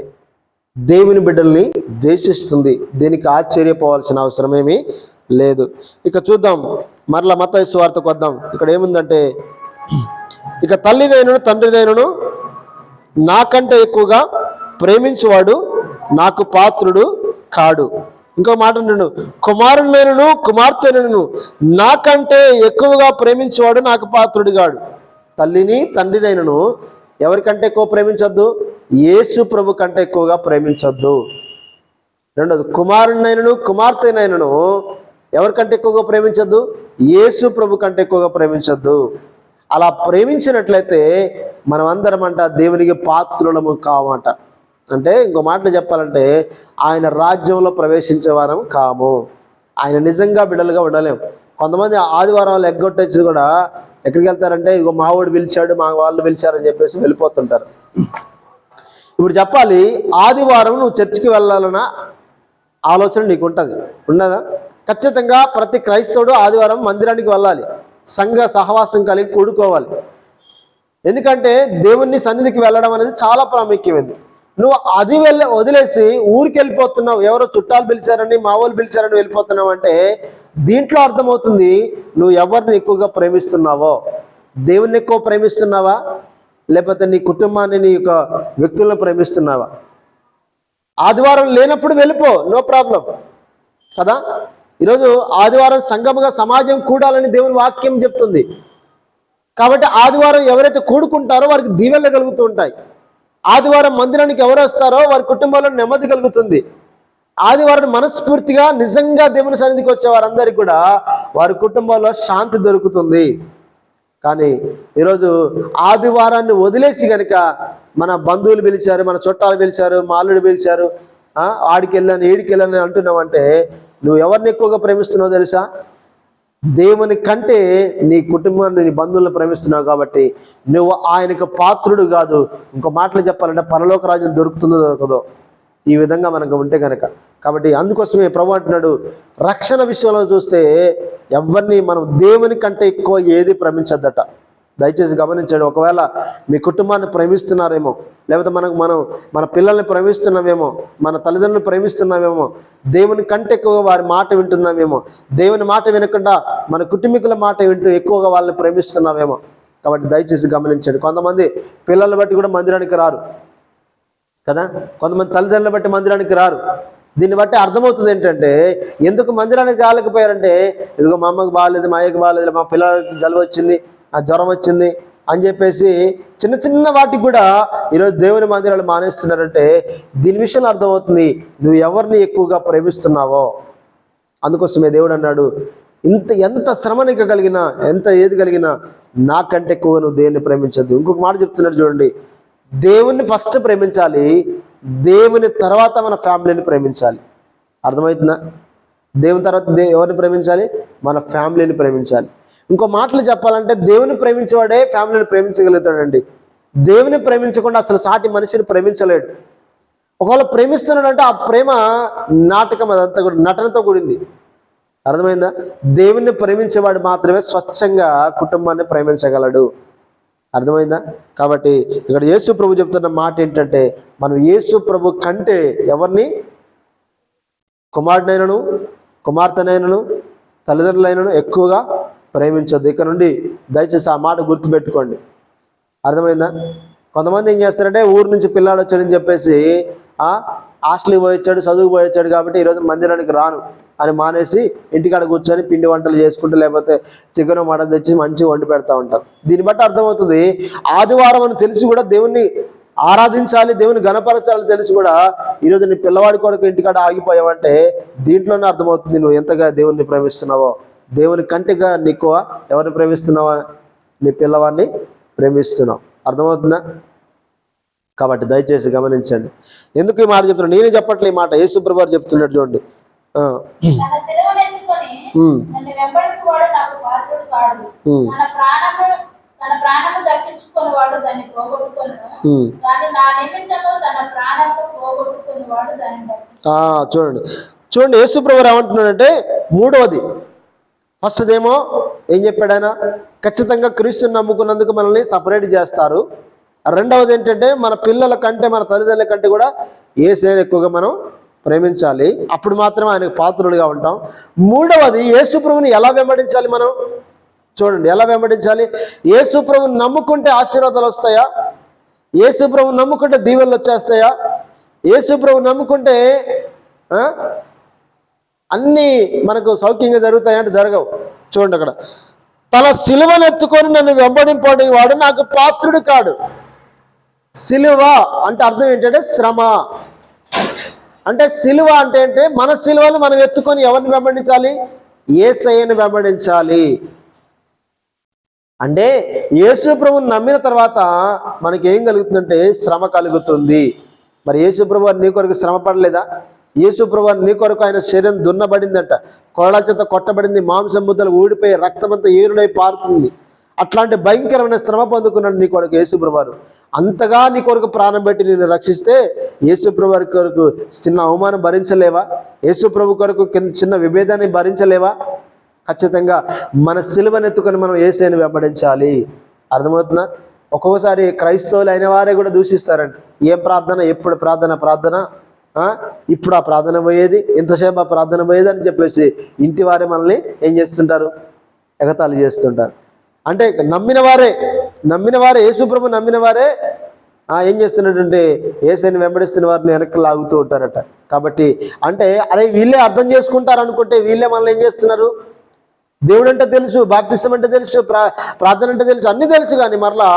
దేవుని బిడ్డల్ని ద్వేషిస్తుంది. దీనికి ఆశ్చర్యపోవాల్సిన అవసరమేమీ లేదు. ఇక చూద్దాం, మరలా మత్తయి సువార్తకు వద్దాం. ఇక్కడ ఏముందంటే, ఇక తల్లినైనను తండ్రినైనను నాకంటే ఎక్కువగా ప్రేమించువాడు నాకు పాత్రుడు కాడు. ఇంకో మాట అంటాడు, కుమారునైనను కుమార్తెనను నాకంటే ఎక్కువగా ప్రేమించేవాడు నాకు పాత్రుడు కాడు. తల్లిని తండ్రినైనను ఎవరికంటే ఎక్కువ ప్రేమించొద్దు? యేసు ప్రభు కంటే ఎక్కువగా ప్రేమించొద్దు. రెండోది, కుమారునైనను కుమార్తెనైనను ఎవరికంటే ఎక్కువగా ప్రేమించొద్దు? యేసు ప్రభు కంటే ఎక్కువగా ప్రేమించొద్దు. అలా ప్రేమించినట్లయితే మనం అందరం అంట దేవునికి పాత్రులము కావట. అంటే ఇంకో మాటలు చెప్పాలంటే ఆయన రాజ్యంలో ప్రవేశించే వారం కాము. ఆయన నిజంగా బిడ్డలుగా ఉండలేం. కొంతమంది ఆదివారాలు ఎగ్గొట్టేసి కూడా ఎక్కడికి వెళ్తారంటే ఇగో మా వాడు పిలిచాడు, మా వాళ్ళు పిలిచారని చెప్పేసి వెళ్ళిపోతుంటారు. ఇప్పుడు చెప్పాలి, ఆదివారం నువ్వు చర్చికి వెళ్ళాలన్న ఆలోచన నీకు ఉంటుంది, ఉండదా? ఖచ్చితంగా ప్రతి క్రైస్తవుడు ఆదివారం మందిరానికి వెళ్ళాలి, సంఘ సహవాసం కలిగి కూడుకోవాలి. ఎందుకంటే దేవుని సన్నిధికి వెళ్ళడం అనేది చాలా ప్రాముఖ్యమైనది. నువ్వు అది వదిలేసి ఊరికి వెళ్ళిపోతున్నావు, ఎవరో చుట్టాలు పిలిచారని మా వాళ్ళు పిలిచారని వెళ్ళిపోతున్నావు అంటే దీంట్లో అర్థమవుతుంది నువ్వు ఎవరిని ఎక్కువగా ప్రేమిస్తున్నావో. దేవుణ్ణి ఎక్కువ ప్రేమిస్తున్నావా, లేకపోతే నీ కుటుంబాన్ని, నీ యొక్క వ్యక్తులను ప్రేమిస్తున్నావా? ఆదివారం లేనప్పుడు వెళ్ళిపో, నో ప్రాబ్లం కదా. ఈరోజు ఆదివారం సంఘముగా సమాజం కూడాలని దేవుని వాక్యం చెప్తుంది. కాబట్టి ఆదివారం ఎవరైతే కూడుకుంటారో వారికి దీవెనలు కలుగుతూ ఉంటాయి. ఆదివారం మందిరానికి ఎవరు వస్తారో వారి కుటుంబంలో నెమ్మది కలుగుతుంది. ఆదివారం మనస్ఫూర్తిగా నిజంగా దేవుని సన్నిధికి వచ్చే వారందరికీ కూడా వారి కుటుంబంలో శాంతి దొరుకుతుంది. కానీ ఈరోజు ఆదివారాన్ని వదిలేసి కనుక మన బంధువులు పిలిచారు, మన చుట్టాలు పిలిచారు, మా అల్లుడు పిలిచారు, ఆడికి వెళ్ళాను ఈడికి వెళ్ళాను అంటున్నావంటే నువ్వు ఎవరిని ఎక్కువగా ప్రేమిస్తున్నావో తెలుసా? దేవుని కంటే నీ కుటుంబాన్ని, నీ బంధువులను ప్రేమిస్తున్నావు. కాబట్టి నువ్వు ఆయనకు పాత్రుడు కాదు. ఇంకో మాటలు చెప్పాలంటే పరలోక రాజ్యం దొరుకుతుందో దొరకదో ఈ విధంగా మనకు ఉంటే కనుక. కాబట్టి అందుకోసమే ప్రభు అంటున్నాడు, రక్షణ విషయంలో చూస్తే ఎవరిని మనం దేవుని కంటే ఎక్కువ ఏది ప్రేమించద్దట. దయచేసి గమనించండి. ఒకవేళ మీ కుటుంబాన్ని ప్రేమిస్తున్నారేమో, లేకపోతే మన పిల్లల్ని ప్రేమిస్తున్నామేమో, మన తల్లిదండ్రులను ప్రేమిస్తున్నామేమో, దేవుని కంటే ఎక్కువగా వారి మాట వింటున్నామేమో, దేవుని మాట వినకుండా మన కుటుంబీకుల మాట వింటూ ఎక్కువగా వాళ్ళని ప్రేమిస్తున్నామేమో. కాబట్టి దయచేసి గమనించండి. కొంతమంది పిల్లల్ని బట్టి కూడా మందిరానికి రారు కదా, కొంతమంది తల్లిదండ్రులను బట్టి మందిరానికి రారు. దీన్ని బట్టి అర్థమవుతుంది ఏంటంటే ఎందుకు మందిరానికి రాలేకపోయారంటే, ఇదిగో మా అమ్మకి బాగాలేదు, మా అయ్యకి బాగాలేదు, మా పిల్లలకి జలుబు వచ్చింది, ఆ జ్వరం వచ్చింది అని చెప్పేసి చిన్న చిన్న వాటికి కూడా ఈరోజు దేవుని మందిరాలు మానేస్తున్నారంటే దీని విషయంలో అర్థమవుతుంది నువ్వు ఎవరిని ఎక్కువగా ప్రేమిస్తున్నావో. అందుకోసమే దేవుడు అన్నాడు, ఎంత శ్రమనిక కలిగినా, ఎంత ఏది కలిగినా నాకంటే ఎక్కువ నువ్వు దేవుని ప్రేమించద్దు. ఇంకొక మాట చెప్తున్నాడు చూడండి, దేవుణ్ణి ఫస్ట్ ప్రేమించాలి, దేవుని తర్వాత మన ఫ్యామిలీని ప్రేమించాలి. అర్థమవుతుందా? దేవుని తర్వాత ఎవరిని ప్రేమించాలి? మన ఫ్యామిలీని ప్రేమించాలి. ఇంకో మాటలు చెప్పాలంటే దేవుని ప్రేమించేవాడే ఫ్యామిలీని ప్రేమించగలుగుతాడండి. దేవుని ప్రేమించకుండా అసలు సాటి మనిషిని ప్రేమించలేడు. ఒకవేళ ప్రేమిస్తున్నాడంటే ఆ ప్రేమ నాటకం, అదంతా కూడా నటనతో కూడింది. అర్థమైందా? దేవుణ్ణి ప్రేమించేవాడు మాత్రమే స్వచ్ఛంగా కుటుంబాన్ని ప్రేమించగలడు. అర్థమైందా? కాబట్టి ఇక్కడ యేసు ప్రభు చెప్తున్న మాట ఏంటంటే మనం యేసు ప్రభు కంటే ఎవరిని, కుమారుడినైనను కుమార్తెనైనను తల్లిదండ్రులైనను ఎక్కువగా ప్రేమించొద్దు. ఇక్కడ నుండి దయచేసి ఆ మాట గుర్తుపెట్టుకోండి. అర్థమైందా? కొంతమంది ఏం చేస్తారంటే ఊరు నుంచి పిల్లాడు వచ్చాడని చెప్పేసి హాస్టల్కి పోయొచ్చాడు, చదువుకు పోయొచ్చాడు కాబట్టి ఈరోజు మందిరానికి రాను అని మానేసి ఇంటికాడ కూర్చొని పిండి వంటలు చేసుకుంటూ లేకపోతే చికెన్ మటన్ తెచ్చి మంచిగా వండి పెడతా ఉంటారు. దీన్ని బట్టి అర్థమవుతుంది ఆదివారం అని తెలిసి కూడా దేవుణ్ణి ఆరాధించాలి, దేవుని గణపరచాలి తెలిసి కూడా ఈరోజు నీ పిల్లవాడి కొరకు ఇంటికాడ ఆగిపోయావంటే దీంట్లోనే అర్థమవుతుంది నువ్వు ఎంతగా దేవుణ్ణి ప్రేమిస్తున్నావో. దేవుని కంటిగా నీకు ఎవరిని ప్రేమిస్తున్నావా? నీ పిల్లవాడిని ప్రేమిస్తున్నావు. అర్థమవుతుందా? కాబట్టి దయచేసి గమనించండి. ఎందుకు ఈ మాట చెప్తున్నాడు? నేనే చెప్పట్లే ఈ మాట, యేసు ప్రభు వారు చెప్తున్నాడు చూడండి. చూడండి యేసు ప్రభు ఏమంటున్నాడంటే మూడవది, ఫస్ట్ ఏమో ఏం చెప్పాడు ఆయన? ఖచ్చితంగా క్రీస్తుని నమ్ముకున్నందుకు మనల్ని సపరేట్ చేస్తారు. రెండవది ఏంటంటే మన పిల్లల కంటే, మన తల్లిదండ్రుల కంటే కూడా యేసుని ఎక్కువగా మనం ప్రేమించాలి, అప్పుడు మాత్రమే ఆయనకు పాత్రులుగా ఉంటాం. మూడవది యేసు ప్రభువుని ఎలా వెంబడించాలి మనం? చూడండి ఎలా వెంబడించాలి. యేసు ప్రభువుని నమ్ముకుంటే ఆశీర్వాదాలు వస్తాయా? యేసు ప్రభువుని నమ్ముకుంటే దీవెనలు వచ్చేస్తాయా? యేసు ప్రభువుని నమ్ముకుంటే అన్నీ మనకు సౌఖ్యంగా జరుగుతాయంటే జరగవు. చూడండి అక్కడ, తన సిలువను ఎత్తుకొని నన్ను వెంబడింపడి వాడు నాకు పాత్రుడు కాడు. సిలువ అంటే అర్థం ఏంటంటే శ్రమ. అంటే సిలువ అంటే మన సిలువను మనం ఎత్తుకొని ఎవరిని వెంబడించాలి? యేసయ్యను వెంబడించాలి. అంటే యేసు ప్రభువుని నమ్మిన తర్వాత మనకి ఏం కలుగుతుందంటే శ్రమ కలుగుతుంది. మరి యేసు ప్రభు నీ కొరకు శ్రమ పడలేదా? యేసు ప్రభు నీ కొరకు ఆయన శరీరం దున్నబడిందంట, కోడల చేత కొట్టబడింది, మాంసం ముద్దలు ఊడిపోయి రక్తమంతా ఏరులై పారుతుంది. అట్లాంటి భయంకరమైన శ్రమ పొందుకున్నాడు నీ కొరకు యేసు ప్రభువారు. అంతగా నీ కొరకు ప్రాణం పెట్టి నిన్ను రక్షిస్తే యేసు ప్రభు కొరకు చిన్న అవమానం భరించలేవా? యేసు ప్రభు కొరకు చిన్న విభేదాన్ని భరించలేవా? ఖచ్చితంగా మన సిలువను ఎత్తుకొని మనం యేసయ్యను వెంబడించాలి. అర్థమవుతుందా? ఒక్కొక్కసారి క్రైస్తవులు అయిన వారే కూడా దూషిస్తారండి. ఏం ప్రార్థన, ఎప్పుడు ప్రార్థన, ఇప్పుడు ఆ ప్రార్థన పోయేది, ఇంతసేపు ఆ ప్రార్థన పోయేది అని చెప్పేసి ఇంటి వారే మనల్ని ఏం చేస్తుంటారు? ఎగతాళి చేస్తుంటారు. అంటే నమ్మిన వారే యేసు ప్రభు నమ్మిన వారే ఏం చేస్తున్నట్టుంటే యేసయ్యను వెంబడిస్తున్న వారిని వెనక్కి లాగుతూ ఉంటారట. కాబట్టి అంటే అరే వీళ్ళే అర్థం చేసుకుంటారు అనుకుంటే వీళ్ళే మనల్ని ఏం చేస్తున్నారు? దేవుడు అంటే తెలుసు, బాప్తిసం అంటే తెలుసు, ప్రార్థన అంటే తెలుసు, అన్నీ తెలుసు, కానీ మరలా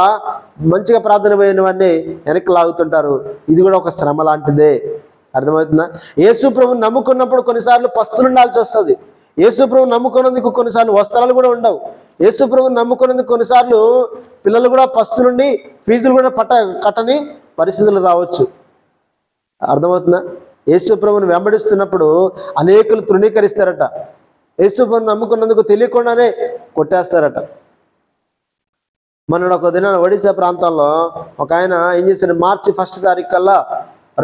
మంచిగా ప్రార్థన పోయినవన్నీ వెనక్కి లాగుతుంటారు. ఇది కూడా ఒక శ్రమ లాంటిదే. అర్థమవుతుందా? యేసు ప్రభువుని నమ్ముకున్నప్పుడు కొన్నిసార్లు పస్తులు ఉండాల్సి వస్తుంది. యేసు ప్రభువుని నమ్ముకున్నందుకు కొన్నిసార్లు వస్త్రాలు కూడా ఉండవు. యేసు ప్రభువుని నమ్ముకున్నందుకు కొన్నిసార్లు పిల్లలు కూడా పస్తులుండి ఫీజులు కూడా కట్టని పరిస్థితులు రావచ్చు. అర్థమవుతుందా? యేసు ప్రభువుని వెంబడిస్తున్నప్పుడు అనేకులు తృణీకరిస్తారట. యేసు ప్రభువుని నమ్ముకున్నందుకు తెలియకుండానే కొట్టేస్తారట. మన ఒక దిన ఒడిశా ప్రాంతాల్లో ఒక ఆయన ఏం చేశాడు, మార్చి 1 తారీఖు కల్లా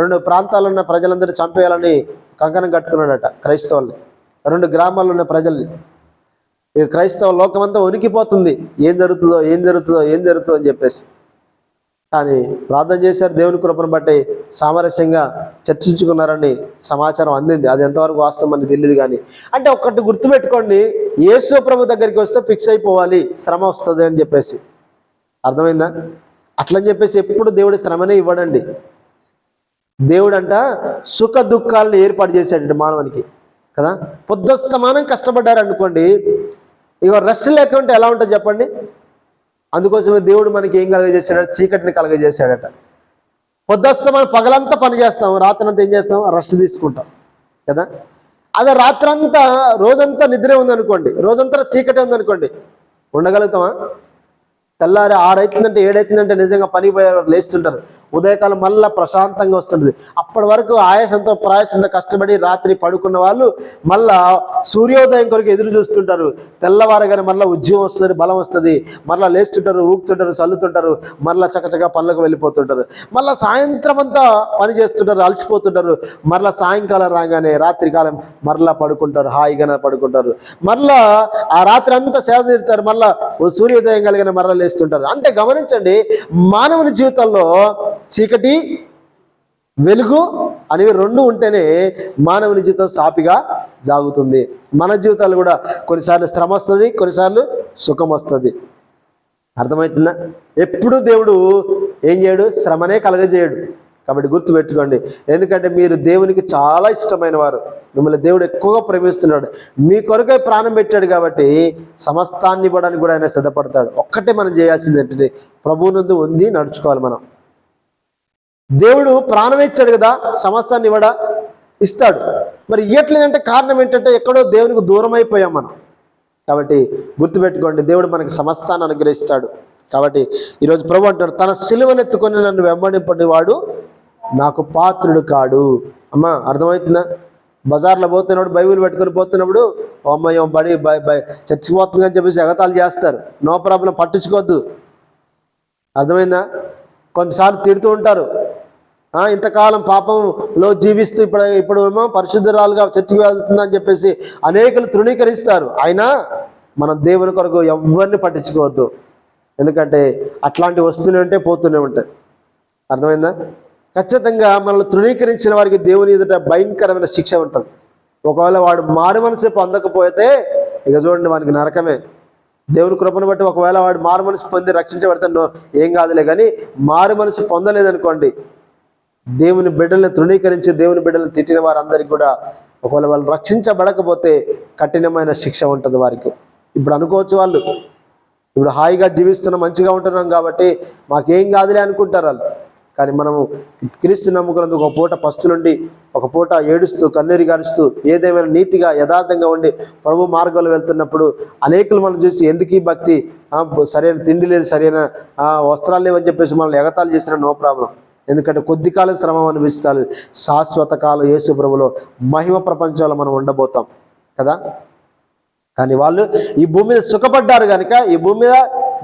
2 ప్రాంతాల్లో ఉన్న ప్రజలందరూ చంపేయాలని కంకణం కట్టుకున్నాడట. క్రైస్తవుల్ని, 2 గ్రామాల్లో ఉన్న ప్రజల్ని. ఈ క్రైస్తవ లోకమంతా వణికిపోతుంది, ఏం జరుగుతుందో అని చెప్పేసి. కానీ ప్రార్థన చేశారు, దేవుని కృపను బట్టి సామరస్యంగా చర్చించుకున్నారని సమాచారం అందింది. అది ఎంతవరకు వాస్తవం అని తెలియదు. కానీ అంటే ఒక్కటి గుర్తుపెట్టుకోండి, యేసు ప్రభు దగ్గరికి వస్తే ఫిక్స్ అయిపోవాలి, శ్రమ వస్తుంది అని చెప్పేసి. అర్థమైందా? అట్లని చెప్పేసి ఎప్పుడు దేవుడి శ్రమనే ఇవ్వడండి. దేవుడంట సుఖ దుఃఖాలను ఏర్పాటు చేశాడండి మానవునికి కదా. పొద్దుస్తమానం కష్టపడ్డారు అనుకోండి, ఇక రెస్ట్ లేకుంటే ఎలా ఉంటుంది చెప్పండి. అందుకోసమే దేవుడు మనకి ఏం కలగజేశాడట? చీకటిని కలగజేశాడట. పొద్దుస్తమానం పగలంతా పని చేస్తాం, రాత్రంతా ఏం చేస్తాం? రెస్ట్ తీసుకుంటాం కదా. అదే రాత్రంతా రోజంతా నిద్రే ఉందనుకోండి, రోజంతా చీకటి ఉందనుకోండి, ఉండగలుగుతామా? తెల్లారి 6 అవుతుందంటే 7 అవుతుందంటే నిజంగా పనికి పోయేవారు లేస్తుంటారు. ఉదయకాలం మళ్ళీ ప్రశాంతంగా వస్తుంటుంది. అప్పటి వరకు ఆయాసంతో ప్రయాసంతో కష్టపడి రాత్రి పడుకున్న వాళ్ళు మళ్ళా సూర్యోదయం కొరకు ఎదురు చూస్తుంటారు. తెల్లవారగానే మళ్ళీ ఉద్యమం వస్తుంది, బలం వస్తుంది, మళ్ళీ లేస్తుంటారు, ఊగుతుంటారు, చల్లుతుంటారు, మళ్ళీ చక్కచక్క పనులకు వెళ్ళిపోతుంటారు. మళ్ళీ సాయంత్రం అంతా పని చేస్తుంటారు, అలసిపోతుంటారు. మళ్ళీ సాయంకాలం రాగానే రాత్రికాలం మరలా పడుకుంటారు, హాయిగానే పడుకుంటారు. మళ్ళా ఆ రాత్రి అంతా సేద తీరుతారు, మళ్ళీ సూర్యోదయం కలిగిన మరలా లేస్తుంటారు. అంటే గమనించండి, మానవుని జీవితంలో చీకటి వెలుగు అనేవి 2 ఉంటేనే మానవుని జీవితం సాపిగా సాగుతుంది. మన జీవితాలు కూడా కొన్నిసార్లు శ్రమ వస్తుంది, కొన్నిసార్లు సుఖం వస్తుంది. అర్థమవుతుందా? ఎప్పుడు దేవుడు ఏం చేయడు? శ్రమనే కలగజేయడు. కాబట్టి గుర్తుపెట్టుకోండి, ఎందుకంటే మీరు దేవునికి చాలా ఇష్టమైన వారు, మిమ్మల్ని దేవుడు ఎక్కువగా ప్రేమిస్తున్నాడు, మీ కొరకై ప్రాణం పెట్టాడు. కాబట్టి సమస్తాన్ని ఇవ్వడానికి కూడా ఆయన సిద్ధపడతాడు. ఒక్కటే మనం చేయాల్సింది ఏంటంటే ప్రభువునందు ఉంది నడుచుకోవాలి. మనం దేవుడు ప్రాణం ఇచ్చాడు కదా, సమస్తాన్ని ఇస్తాడు. మరి ఇవ్వట్లేదంటే కారణం ఏంటంటే ఎక్కడో దేవునికి దూరం అయిపోయాం మనం. కాబట్టి గుర్తుపెట్టుకోండి, దేవుడు మనకి సమస్తాన్ని అనుగ్రహిస్తాడు. కాబట్టి ఈరోజు ప్రభు అంటాడు, తన సిలువనెత్తుకొని నన్ను వెంబడింపని వాడు నాకు పాత్రుడు కాడు. అమ్మా అర్థమవుతుందా? బజార్లో పోతున్నప్పుడు, బైబిల్ పెట్టుకొని పోతున్నప్పుడు, అమ్మాయి బడి చర్చికి పోతుంది అని చెప్పేసి ఎగతాళి చేస్తారు. నో ప్రాబ్లం, పట్టించుకోవద్దు. అర్థమైందా? కొన్నిసార్లు తిడుతూ ఉంటారు, ఇంతకాలం పాపంలో జీవిస్తూ ఇప్పుడు ఏమో పరిశుద్ధురాలుగా చర్చికి వెళ్తుందని చెప్పేసి అనేకులు తృణీకరిస్తారు. అయినా మనం దేవుని కొరకు ఎవరిని పట్టించుకోవద్దు. ఎందుకంటే అట్లాంటి వస్తూనే ఉంటే పోతూనే ఉంటాయి. అర్థమైందా? ఖచ్చితంగా మనల్ని తృణీకరించిన వారికి దేవుని ఎదుట భయంకరమైన శిక్ష ఉంటుంది. ఒకవేళ వాడు మారు మనసు పొందకపోతే ఇక చూడండి, వానికి నరకమే. దేవుని కృపను బట్టి ఒకవేళ వాడు మారు మనసు పొంది రక్షించబడితే ఏం కాదులే. కానీ మారు మనసు పొందలేదనుకోండి, దేవుని బిడ్డల్ని తృణీకరించి దేవుని బిడ్డలను తిట్టిన వారందరికీ కూడా ఒకవేళ వాళ్ళు రక్షించబడకపోతే కఠినమైన శిక్ష ఉంటుంది వారికి. ఇప్పుడు అనుకోవచ్చు, వాళ్ళు ఇప్పుడు హాయిగా జీవిస్తున్నాం, మంచిగా ఉంటున్నాం కాబట్టి మాకేం కాదులే అనుకుంటారు వాళ్ళు. కానీ మనము క్రీస్తు నమ్ముకున్నందుకు ఒక పూట పస్తులుండి, ఒక పూట ఏడుస్తూ కన్నీరు గారుస్తూ, ఏదేమైనా నీతిగా యథార్థంగా ఉండి ప్రభు మార్గంలో వెళ్తున్నప్పుడు అనేకులు మనం చూసి ఎందుకు ఈ భక్తి, సరైన తిండి లేదు, సరైన వస్త్రాలు లేవని చెప్పేసి మనల్ని ఎగతాళి చేసిన నో ప్రాబ్లం. ఎందుకంటే కొద్ది కాలం శ్రమ అనిపిస్తారు, శాశ్వత కాలం యేసు ప్రభులో మహిమ ప్రపంచంలో మనం ఉండబోతాం కదా. కానీ వాళ్ళు ఈ భూమి మీద సుఖపడ్డారు కనుక ఈ భూమి మీద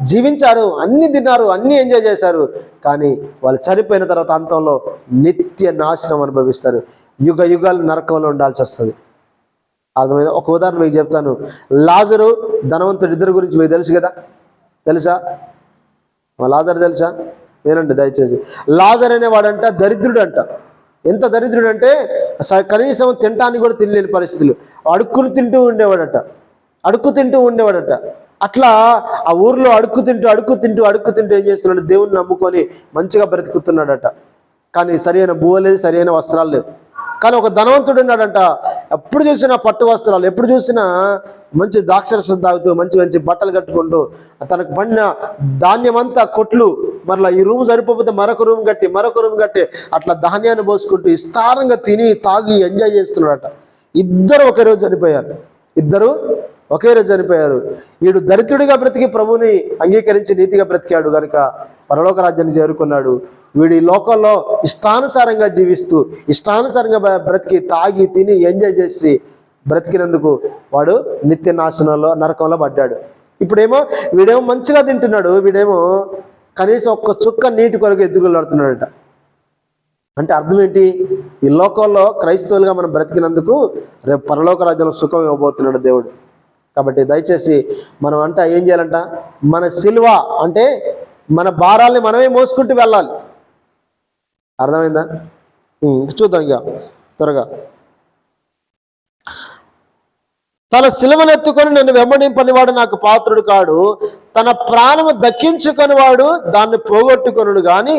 జీవించారు, అన్ని తిన్నారు, అన్ని ఎంజాయ్ చేశారు. కానీ వాళ్ళు చనిపోయిన తర్వాత అంతంలో నిత్య నాశనం అనుభవిస్తారు, యుగ యుగాలు నరకంలో ఉండాల్సి వస్తుంది. అర్థమైంది? ఒక ఉదాహరణ మీకు చెప్తాను. లాజరు ధనవంతుడు ఇద్దరు గురించి మీకు తెలుసు కదా, తెలుసా? లాజరు తెలుసా? వినండి దయచేసి. లాజర్ అనేవాడంట దరిద్రుడు అంట. ఎంత దరిద్రుడు అంటే కనీసం తినటానికి కూడా తినలేని పరిస్థితులు, అడుక్కుని తింటూ ఉండేవాడట, అట్లా ఆ ఊర్లో అడుక్కు తింటూ ఏం చేస్తున్నాడు, దేవుణ్ణి నమ్ముకొని మంచిగా బ్రతుకుతున్నాడట. కానీ సరైన బువ్వ లేదు, సరైన వస్త్రాలు లేవు. కానీ ఒక ధనవంతుడు ఉన్నాడంట, ఎప్పుడు చూసినా పట్టు వస్త్రాలు, ఎప్పుడు చూసినా మంచి ద్రాక్షరసం తాగుతూ మంచి మంచి బట్టలు కట్టుకుంటూ తనకు పండిన ధాన్యం అంతా కొట్లు, మరలా ఈ రూమ్ సరిపోతే మరొక రూమ్ కట్టి అట్లా ధాన్యాన్ని పోసుకుంటూ విస్తారంగా తిని తాగి ఎంజాయ్ చేస్తున్నాడట. ఇద్దరు ఒకే రోజు చనిపోయారు. వీడు దరిద్రుడిగా బ్రతికి ప్రభుని అంగీకరించి నీతిగా బ్రతికాడు కనుక పరలోక రాజ్యాన్ని చేరుకున్నాడు. వీడి లోకంలో ఇష్టానుసారంగా జీవిస్తూ ఇష్టానుసారంగా బ్రతికి తాగి తిని ఎంజాయ్ చేసి బ్రతికినందుకు వాడు నిత్య నాశనంలో నరకంలో పడ్డాడు. ఇప్పుడేమో వీడేమో మంచిగా తింటున్నాడు, వీడేమో కనీసం ఒక్క చుక్క నీటి కొరకు ఎదుగులాడుతున్నాడట. అంటే అర్థం ఏంటి? ఈ లోకంలో క్రైస్తవులుగా మనం బ్రతికినందుకు రేపు పరలోక రాజ్యంలో సుఖం ఇవ్వబోతున్నాడు దేవుడు. కాబట్టి దయచేసి మనం ఏం చేయాలంట, మన సిలువ అంటే మన భారాల్ని మనమే మోసుకుంటూ వెళ్ళాలి. అర్థమైందా? చూద్దాం ఇక త్వరగా. తన సిలువనెత్తుకొని నన్ను వెంబడింపనివాడు నాకు పాత్రుడు కాడు, తన ప్రాణము దక్కించుకొని వాడు దాన్ని పోగొట్టుకొనుడు కానీ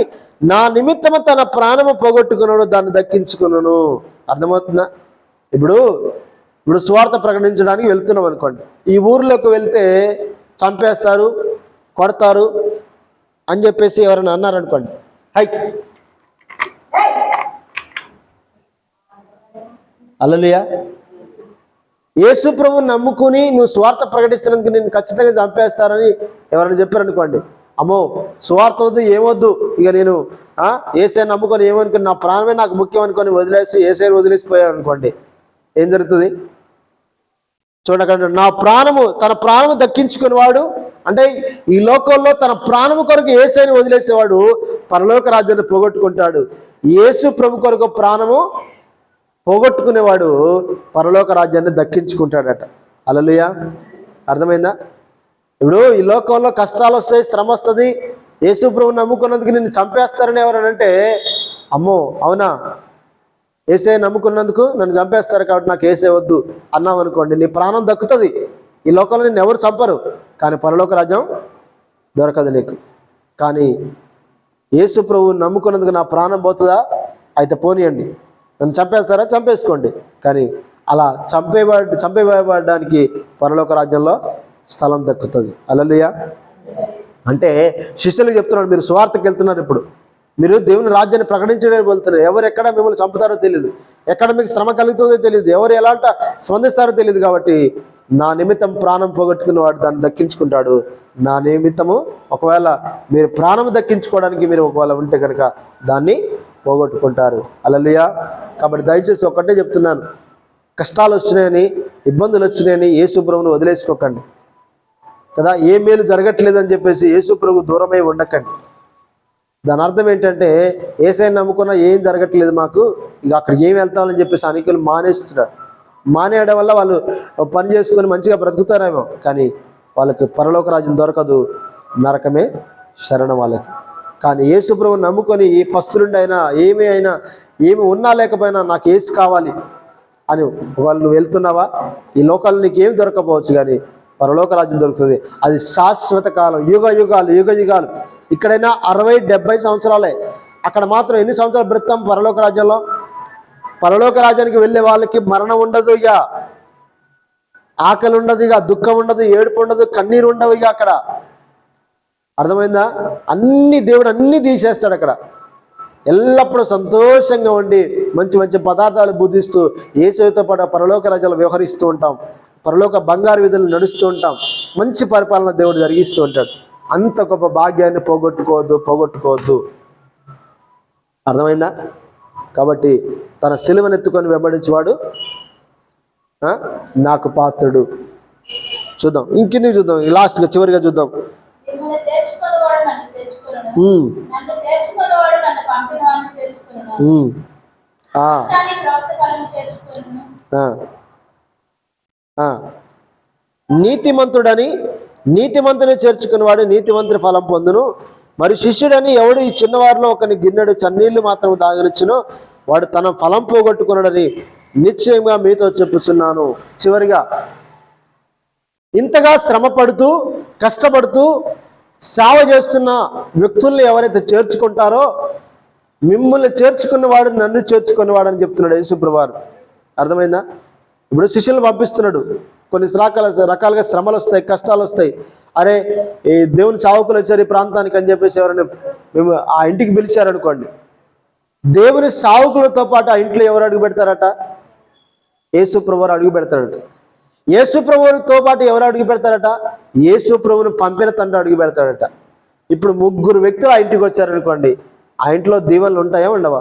నా నిమిత్తము తన ప్రాణము పోగొట్టుకున్నాడు దాన్ని దక్కించుకున్నాను. అర్థమవుతుందా? ఇప్పుడు సువార్త ప్రకటించడానికి వెళ్తున్నాం అనుకోండి, ఈ ఊర్లోకి వెళ్తే చంపేస్తారు, కొడతారు అని చెప్పేసి ఎవరైనా అన్నారనుకోండి, హై హల్లెలూయా, యేసు ప్రభువుని నమ్ముకుని నువ్వు సువార్త ప్రకటిస్తున్నందుకు నేను ఖచ్చితంగా చంపేస్తారని ఎవరైనా చెప్పారనుకోండి, అమ్మో సువార్త వద్దు ఏమొద్దు, ఇక నేను యేసయ్య నమ్ముకొని ఏమనుకుని నా ప్రాణమే నాకు ముఖ్యం అనుకొని వదిలేసి యేసయ్యని వదిలేసిపోయాను అనుకోండి, ఏం జరుగుతుంది? చూడకండి, తన ప్రాణము దక్కించుకుని వాడు అంటే ఈ లోకంలో తన ప్రాణము కొరకు యేసయ్యని వదిలేసేవాడు పరలోక రాజ్యాన్ని పోగొట్టుకుంటాడు. యేసు ప్రభు కొరకు ప్రాణము పోగొట్టుకునేవాడు పరలోక రాజ్యాన్ని దక్కించుకుంటాడట. హల్లెలూయా. అర్థమైందా? ఇప్పుడు ఈ లోకంలో కష్టాలు వస్తాయి, శ్రమ వస్తుంది, యేసు ప్రభువుని నమ్ముకున్నందుకు నిన్ను చంపేస్తారని ఎవరనంటే, అమ్మో అవునా, యేసయ్య నమ్ముకున్నందుకు నన్ను చంపేస్తారు కాబట్టి నాకు యేసయ్య వద్దు అన్నాం అనుకోండి, నీ ప్రాణం దక్కుతుంది. ఈ లోకంలో నిన్ను ఎవరు చంపరు, కానీ పరలోక రాజ్యం దొరకదు నీకు. కానీ యేసు ప్రభువుని నమ్ముకున్నందుకు నా ప్రాణం పోతుందా? అయితే పోనీయండి, నన్ను చంపేస్తారా? చంపేసుకోండి. కానీ అలా చంపేయబడడానికి పరలోక రాజ్యంలో స్థలం దక్కుతుంది. హల్లెలూయా. అంటే శిష్యులకు చెప్తున్నాడు, మీరు సువార్తకి వెళ్తున్నారు, ఇప్పుడు మీరు దేవుని రాజ్యాన్ని ప్రకటించడానికి వెళ్తున్నారు. ఎవరు ఎక్కడ మిమ్మల్ని చంపుతారో తెలియదు, ఎక్కడ మీకు శ్రమ కలుగుతుందో తెలియదు, ఎవరు ఎలాంట స్పందిస్తారో తెలియదు. కాబట్టి నా నిమిత్తం ప్రాణం పోగొట్టుకున్న వాడు దాన్ని దక్కించుకుంటాడు. నా నిమిత్తము ఒకవేళ మీరు ప్రాణం దక్కించుకోవడానికి మీరు ఒకవేళ ఉంటే కనుక దాన్ని పోగొట్టుకుంటారు. హల్లెలూయా. కాబట్టి దయచేసి ఒక్కటే చెప్తున్నాను, కష్టాలు వచ్చినాయని ఇబ్బందులు వచ్చినాయని యేసు ప్రభువుని వదిలేసుకోకండి కదా. ఏ మేలు జరగట్లేదని చెప్పేసి యేసు ప్రభు దూరమై ఉండకండి. దాని అర్థం ఏంటంటే యేసయ్యని నమ్ముకున్నా ఏం జరగట్లేదు మాకు, ఇక అక్కడికి ఏం వెళ్తామని చెప్పేసి అనేకులు మానేస్తున్నారు. మానేయడం వల్ల వాళ్ళు పని చేసుకొని మంచిగా బ్రతుకుతారేమో, కానీ వాళ్ళకి పరలోక రాజ్యం దొరకదు, నరకమే శరణం వాళ్ళకి. కానీ యేసు ప్రభువుని నమ్ముకొని ఏ పస్తులుండి అయినా ఏమి ఉన్నా లేకపోయినా నాకు యేసు కావాలి అని వాళ్ళు వెళ్తున్నావా, ఈ లోకాల్లో నీకు ఏమి దొరకపోవచ్చు, కానీ పరలోక రాజ్యం దొరుకుతుంది. అది శాశ్వత కాలం, యుగ యుగాలు. ఇక్కడైనా 60-70 సంవత్సరాలే, అక్కడ మాత్రం ఎన్ని సంవత్సరాలు బ్రతాం పరలోక రాజ్యంలో? పరలోక రాజ్యానికి వెళ్ళే వాళ్ళకి మరణం ఉండదు, ఇక ఆకలి ఉండదు, ఇక దుఃఖం ఉండదు, ఏడుపు ఉండదు, కన్నీరు ఉండవు ఇక అక్కడ. అర్థమైందా? దేవుడు అన్నీ తీసేస్తాడు అక్కడ. ఎల్లప్పుడూ సంతోషంగా ఉండి మంచి మంచి పదార్థాలు బుద్ధిస్తూ యేసుతో పాటు పరలోక రాజ్యాలు వ్యవహరిస్తూ ఉంటాం, పరలోక బంగారు విధులు నడుస్తూ ఉంటాం, మంచి పరిపాలన దేవుడు జరిగిస్తూ ఉంటాడు. అంత గొప్ప భాగ్యాన్ని పోగొట్టుకోవద్దు. అర్థమైందా? కాబట్టి తన సిలువనెత్తుకొని వెంబడించేవాడు నాకు పాత్రుడు. చూద్దాం, ఇంకిందికి చూద్దాం, లాస్ట్గా చివరిగా చూద్దాం. నీతిమంతుని చేర్చుకునేవాడు నీతిమంతుని ఫలం పొందును. మరి శిష్యుడని ఎవడు ఈ చిన్నవారిలో ఒకని గిన్నెడు చన్నీళ్లు మాత్రం తాగనిచ్చునో వాడు తన ఫలం పోగొట్టుకున్నాడని నిశ్చయంగా మీతో చెప్పుచున్నాను. చివరిగా, ఇంతగా శ్రమపడుతూ కష్టపడుతూ సేవ చేస్తున్న వ్యక్తుల్ని ఎవరైతే చేర్చుకుంటారో మిమ్మల్ని చేర్చుకున్నవాడు నన్ను చేర్చుకున్నవాడు అని చెప్తున్నాడు యేసుప్రభువారు. అర్థమైందా? ఇప్పుడు శిష్యులను పంపిస్తున్నాడు, కొన్ని రకాలుగా శ్రమలు వస్తాయి, కష్టాలు వస్తాయి. అరే ఈ దేవుని సేవకులు వచ్చారు ఈ ప్రాంతానికి అని చెప్పేసి ఎవరైనా మేము ఆ ఇంటికి పిలిచారనుకోండి, దేవుని సేవకులతో పాటు ఆ ఇంట్లో ఎవరు అడుగు పెడతారట? యేసుప్రభువారు అడుగు పెడతాడట. యేసుప్రభువుతో పాటు ఎవరు అడుగు పెడతారట? యేసుప్రభువును పంపిన తండ్రి అడుగు పెడతాడట. ఇప్పుడు 3 వ్యక్తులు ఆ ఇంటికి వచ్చారనుకోండి, ఆ ఇంట్లో దీవెనలు ఉంటాయా ఉండవా?